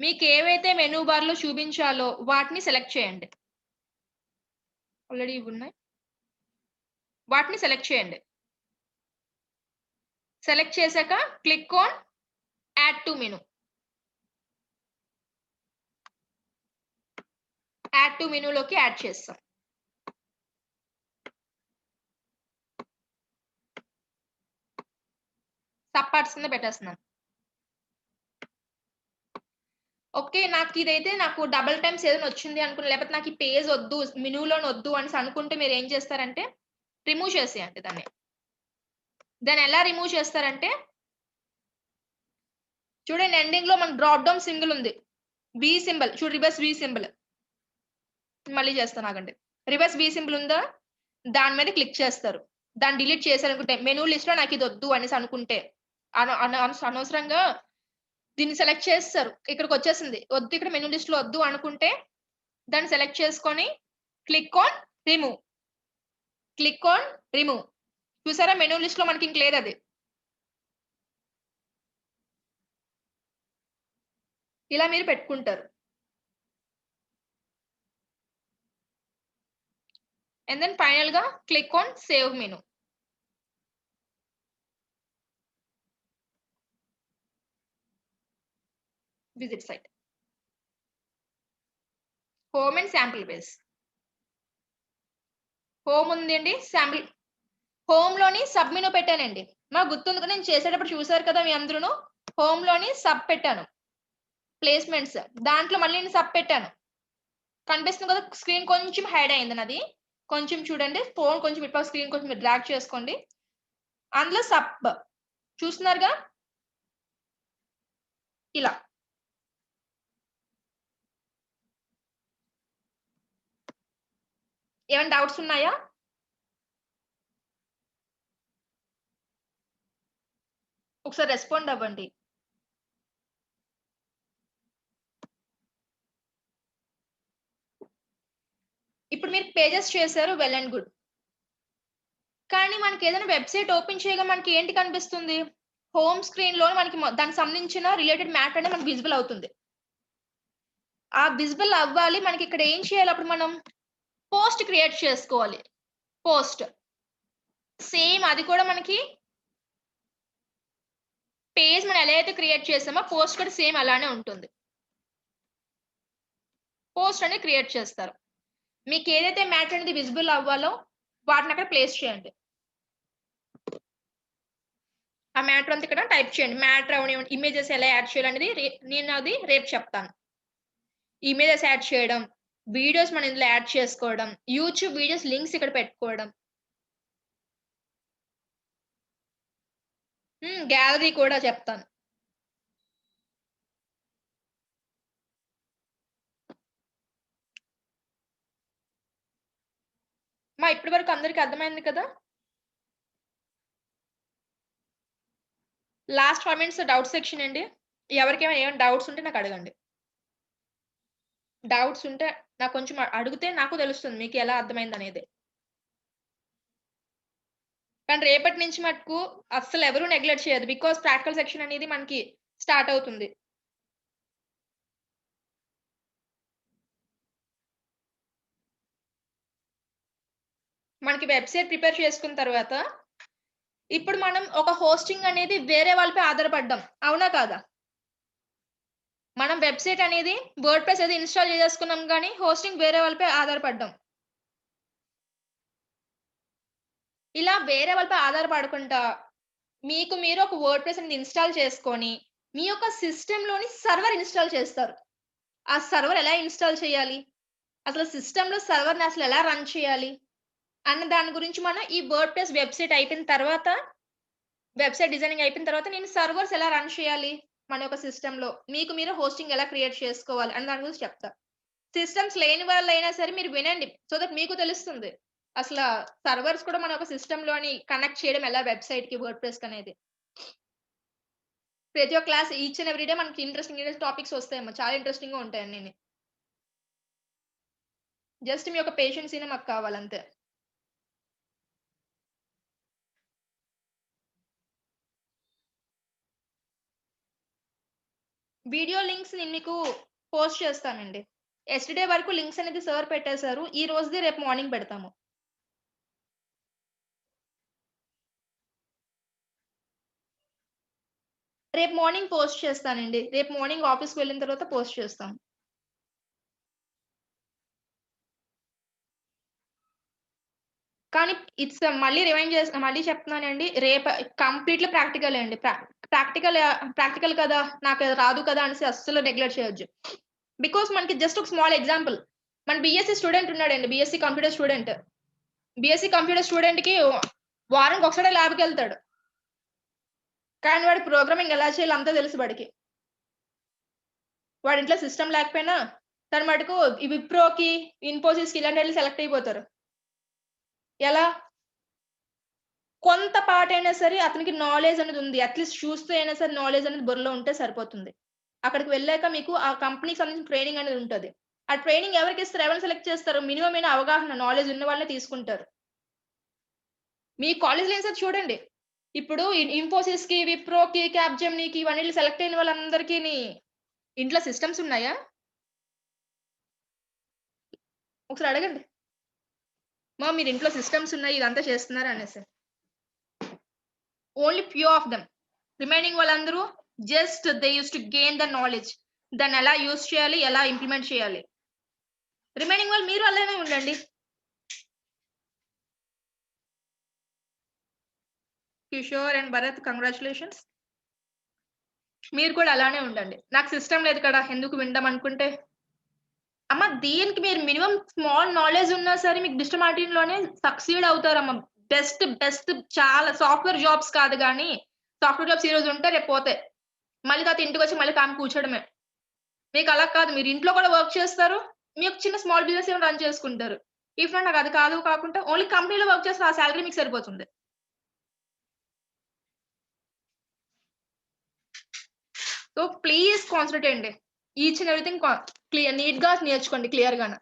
మీకు ఏవైతే మెనూ బార్‌లో చూపించాలో వాటిని సెలెక్ట్ చేయండి. ఆల్రెడీ ఇవున్నాయి. వాటిని సెలెక్ట్ చేయండి. సెలెక్ట్ చేశాక click on add to menu. Add to మెనూలోకి యాడ్ చేస్తాం. సబ్ పార్ట్స్ కింద పెట్టేస్తున్నాను. ఓకే. నాకు డబుల్ టైమ్స్ ఏదైనా వచ్చింది అనుకుని, లేకపోతే నాకు ఈ పేజ్ వద్దు, మెనూలోని వద్దు అనేసి అనుకుంటే మీరు ఏం చేస్తారంటే రిమూవ్ చేసేయండి దాన్ని. దాన్ని ఎలా రిమూవ్ చేస్తారంటే చూడండి, ఎండింగ్ లో మన డ్రాప్ డౌన్ సింబల్ ఉంది. వి సింబల్ రివర్స్ వి సింబల్. మళ్ళీ చేస్తాను ఆగండి. రివర్స్ వి సింబల్ ఉందా, దాని మీద క్లిక్ చేస్తారు. దాన్ని డిలీట్ చేశారనుకుంటే, మెనూ లిస్ట్ లో నాకు ఇది వద్దు అనేసి అనుకుంటే అనవసరంగా దీన్ని సెలెక్ట్ చేస్తారు. ఇక్కడికి వచ్చేసింది వద్దు, ఇక్కడ మెనూ లిస్ట్ లో వద్దు అనుకుంటే దాన్ని సెలెక్ట్ చేసుకొని click on remove. Click on remove. చూసారా, మెనూ లిస్ట్ లో మనకి ఇంక లేదు అది. ఇలా మీరు పెట్టుకుంటారు. అండ్ దెన్ ఫైనల్ గా click on save menu. Visit site. Home and sample page. Home ఉందండి, శాంపుల్. హోమ్ లోని సబ్ మెనూ పెట్టానండి. మాకు గుర్తుంది కదా, నేను చేసేటప్పుడు చూసారు కదా మీ అందరూ. హోమ్ లోని సబ్ పెట్టాను, ప్లేస్మెంట్స్. దాంట్లో మళ్ళీ నేను సబ్ పెట్టాను. కనిపిస్తుంది కదా, స్క్రీన్ కొంచెం హైడ్ అయింది నాది. కొంచెం చూడండి, ఫోన్ కొంచెం ఇట్లా స్క్రీన్ కొంచెం డ్రాగ్ చేసుకోండి. అందులో సబ్ చూస్తున్నారుగా, ఇలా. ఏమైనా డౌట్స్ ఉన్నాయా? ఒకసారి రెస్పాండ్ అవ్వండి. ఇప్పుడు మీరు పేజెస్ చేశారు, వెల్ అండ్ గుడ్. కానీ మనకి ఏదైనా వెబ్సైట్ ఓపెన్ చేయగా మనకి ఏంటి కనిపిస్తుంది? హోమ్ స్క్రీన్ లో మనకి దానికి సంబంధించిన రిలేటెడ్ మ్యాటర్ అనేది మనకి విజిబుల్ అవుతుంది. ఆ విజిబుల్ అవ్వాలి మనకి. ఇక్కడ ఏం చేయాలి అప్పుడు? మనం పోస్ట్ క్రియేట్ చేసుకోవాలి. పోస్ట్ సేమ్ అది కూడా మనకి పేజ్ మనం ఎలా అయితే క్రియేట్ చేసామో పోస్ట్ కూడా సేమ్ అలానే ఉంటుంది. పోస్ట్ అనేది క్రియేట్ చేస్తారు. మీకు ఏదైతే మ్యాటర్ అనేది విజిబుల్ అవ్వాలో వాటిని అక్కడ ప్లేస్ చేయండి. ఆ మ్యాటర్ అంతా ఇక్కడ టైప్ చేయండి. మ్యాటర్ అవనివ్వండి, ఇమేజెస్ ఎలా యాడ్ చేయాలనేది నేను అది రేపు చెప్తాను. ఇమేజెస్ యాడ్ చేయడం, వీడియోస్ మనం ఇందులో యాడ్ చేసుకోవడం, యూట్యూబ్ వీడియోస్ లింక్స్ ఇక్కడ పెట్టుకోవడం, గ్యాలరీ కూడా చెప్తాను. ఇప్పటి వరకు అందరికి అర్థమైంది కదా? లాస్ట్ 5 minutes డౌట్ సెక్షన్ అండి. ఎవరికైనా ఏమైనా డౌట్స్ ఉంటే నాకు అడగండి. డౌట్స్ ఉంటే నాకు కొంచెం అడిగితే నాకు తెలుస్తుంది మీకు ఎలా అర్థమైంది అనేది. కానీ రేపటి నుంచి మటుకు అస్సలు ఎవరు నెగ్లెక్ట్ చేయదు. బికాజ్ ప్రాక్టికల్ సెక్షన్ అనేది మనకి స్టార్ట్ అవుతుంది. మనకి వెబ్సైట్ ప్రిపేర్ చేసుకున్న తర్వాత ఇప్పుడు మనం ఒక హోస్టింగ్ అనేది వేరే వాళ్ళపై ఆధారపడ్డాం, అవునా కాదా? మనం వెబ్సైట్ అనేది వర్డ్‌ప్రెస్ ఏదో ఇన్‌స్టాల్ చేసేసుకున్నాం గానీ హోస్టింగ్ వేరే వాళ్ళపై ఆధారపడ్డాం. ఇలా వేరే వాళ్ళపై ఆధారపడకుండా మీకు మీరు ఒక వర్డ్‌ప్రెస్ అనేది ఇన్‌స్టాల్ చేసుకొని మీ యొక్క సిస్టమ్‌లోని సర్వర్ ఇన్‌స్టాల్ చేస్తారు. ఆ సర్వర్ ఎలా ఇన్‌స్టాల్ చేయాలి? అసలు సిస్టమ్‌లో సర్వర్‌ని అసలు ఎలా రన్ చేయాలి? అన్న దాని గురించి మనం ఈ వర్డ్‌ప్రెస్ వెబ్సైట్ అయిపోయిన తర్వాత, వెబ్సైట్ డిజైనింగ్ అయిపోయిన తర్వాత నేను సర్వర్స్ ఎలా రన్ చేయాలి మన యొక్క సిస్టమ్‌లో, మీకు మీరు హోస్టింగ్ ఎలా క్రియేట్ చేసుకోవాలి అన్న దాని గురించి చెప్తా. సిస్టమ్స్ లేని వాళ్ళైనా సరే మీరు వినండి. సో దట్ మీకు తెలుస్తుంది. అసల సర్వర్స్ కూడా మన యొక్క సిస్టమ్‌లోని కనెక్ట్ చేయడం ఎలా వెబ్సైట్‌కి, వర్డ్‌ప్రెస్‌కి అనేది. ప్రతి ఒక్క class each and every day మనకి ఇంట్రెస్టింగ్ టాపిక్స్ వస్తాయమ్మా. చాలా ఇంట్రెస్టింగ్‌గా ఉంటాయి అన్నీని. జస్ట్ మీ యొక్క పేషెన్సీనే మాకు కావాలంతే. వీడియో లింక్స్ నేను మీకు పోస్ట్ చేస్తానండి. యెస్టర్‌డే వరకు లింక్స్ అనేది సార్ పెట్టేసారు. ఈ రోజుది రేపు మార్నింగ్ పెడతాము. రేపు మార్నింగ్ పోస్ట్ చేస్తానండి. రేపు మార్నింగ్ ఆఫీస్‌కి వెళ్ళిన తర్వాత పోస్ట్ చేస్తాను. కానీ మళ్ళీ చెప్తున్నానండి. రేపు కంప్లీట్‌లీ ప్రాక్టికలే అండి. ప్రాక్టికల్ కదా! నాకు అది రాదు కదా! అనేసి అస్సలు నెగ్లెక్ట్ చేయొద్దు. బికాజ్ మనకి జస్ట్ ఒక స్మాల్ ఎగ్జాంపుల్. మన బీఎస్సీ స్టూడెంట్ ఉన్నాడండి. BSc computer student. BSc computer స్టూడెంట్‌కి వారానికి ఒకసారే ల్యాబ్‌కెళ్తాడు. కానీ వాడికి ప్రోగ్రామింగ్ ఎలా చేయాలో అంతా తెలుసు వాడికి. వాడి ఇంట్లో సిస్టమ్ లేకపోయినా తను మటుకు ఈ విప్రోకి, ఇన్ఫోసిస్‌కి ఇలాంటి వాటిలో సెలెక్ట్ అయిపోతారు. ఎలా? కొంత పార్టయినా సరే అతనికి నాలెడ్జ్ అనేది ఉంది. అట్‌లీస్ట్ చూస్తూ అయినా సరే నాలెడ్జ్ అనేది బుర్రలో ఉంటే సరిపోతుంది. అక్కడికి వెళ్ళాక మీకు ఆ కంపెనీకి సంబంధించిన ట్రైనింగ్ అనేది ఉంటది. ఆ ట్రైనింగ్ ఎవరికిస్తారు? ఎవరిని సెలెక్ట్ చేస్తారు? మినిమమ్ అయిన అవగాహన, నాలెడ్జ్ ఉన్న వాళ్ళనే తీసుకుంటారు. మీ కాలేజ్‌లో ఏం సార్ చూడండి. ఇప్పుడు ఇన్ఫోసిస్‌కి, విప్రోకి, క్యాప్‌జెమినీకి ఇవన్నిట్లో సెలెక్ట్ అయిన వాళ్ళందరికిని ఇంట్లో సిస్టమ్స్ ఉన్నాయా? ఒకసారి అడగండి. మీరు ఇంట్లో సిస్టమ్స్ ఉన్నాయి ఇదంతా చేస్తున్నారా అనేసి. Only few of them. Remaining వాళ్ళందరూ just they used to gain the knowledge. దాన్ని ఎలా యూజ్ చేయాలి? ఎలా ఇంప్లిమెంట్ చేయాలి? రిమైనింగ్ వాళ్ళు మీరు అలానే ఉండండి. Kishore and Bharat congratulations. మీరు కూడా అలానే ఉండండి. నాకు సిస్టమ్ లేదు కదా! ఎందుకు వినడం అనుకుంటే దీనికి మీరు మినిమమ్ స్మాల్ నాలెడ్జ్ ఉన్నా సరే మీకు డిజిటల్ మార్కెటింగ్‌లోనే సక్సీడ్ అవుతారమ్మ. బెస్ట్ చాలా సాఫ్ట్‌వేర్ జాబ్స్ కాదు గానీ, సాఫ్ట్‌వేర్ జాబ్స్ ఈరోజు ఉంటే రేపు పోతాయి. మళ్ళీ తర్వాత ఇంటికొచ్చి మళ్ళీ కామ్ కూర్చోడమే. మీకు అలా కాదు. మీరు ఇంట్లో కూడా వర్క్ చేస్తారు. మీ యొక్క చిన్న స్మాల్ బిజినెస్ ఏమైనా రన్ చేసుకుంటారు. ఇఫ్ నాట్ నాకు అది కాకుండా ఓన్లీ కంపెనీలో వర్క్ చేస్తే ఆ సాలరీ మీకు సరిపోతుంది. సో, ప్లీజ్ కాన్సంట్రేట్ అండి. ఈచ్ అండ్ ఎవ్రీథింగ్ నీట్‌గా నేర్చుకోండి క్లియర్‌గాన.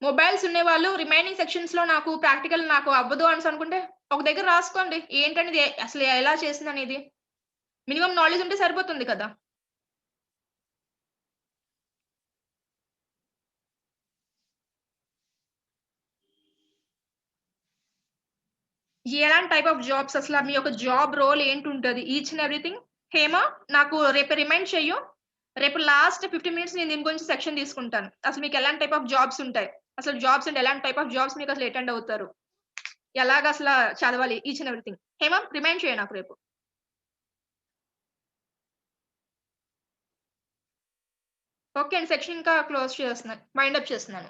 మొబైల్స్ ఉన్నవాళ్ళు రిమైనింగ్ సెక్షన్స్‌లో నాకు ప్రాక్టికల్ అవ్వదు అనుకుంటే ఒక దగ్గర రాసుకోండి. ఏంటనేది అసలు ఎలా చేసిందనేది. మినిమమ్ నాలెడ్జ్ ఉంటే సరిపోతుంది కదా! ఎలాంటి టైప్ ఆఫ్ జాబ్స్ అసల మీ యొక్క జాబ్ రోల్ ఏంటుంటది? Each and everything. హేమ నాకు రేపు రిమైండ్ చెయ్యు. రేపు లాస్ట్ 15 మినిట్స్ నేను దీని గురించి సెక్షన్ తీసుకుంటాను. అసలు మీకు ఎలాంటి టైప్ ఆఫ్ జాబ్స్ ఉంటాయి? అసలు జాబ్స్ అంటే ఎలాంటి టైప్ ఆఫ్ జాబ్స్ మీకు అసలు అటెండ్ అవుతారు? ఎలాగా అసల చదవాలి? Each and everything. Hema remind చెయ్యి నాకు రేపు. ఓకే అండి. సెక్షన్ ఇంకా క్లోజ్ చేస్తున్నాను. వైండ్ అప్ చేస్తున్నాను.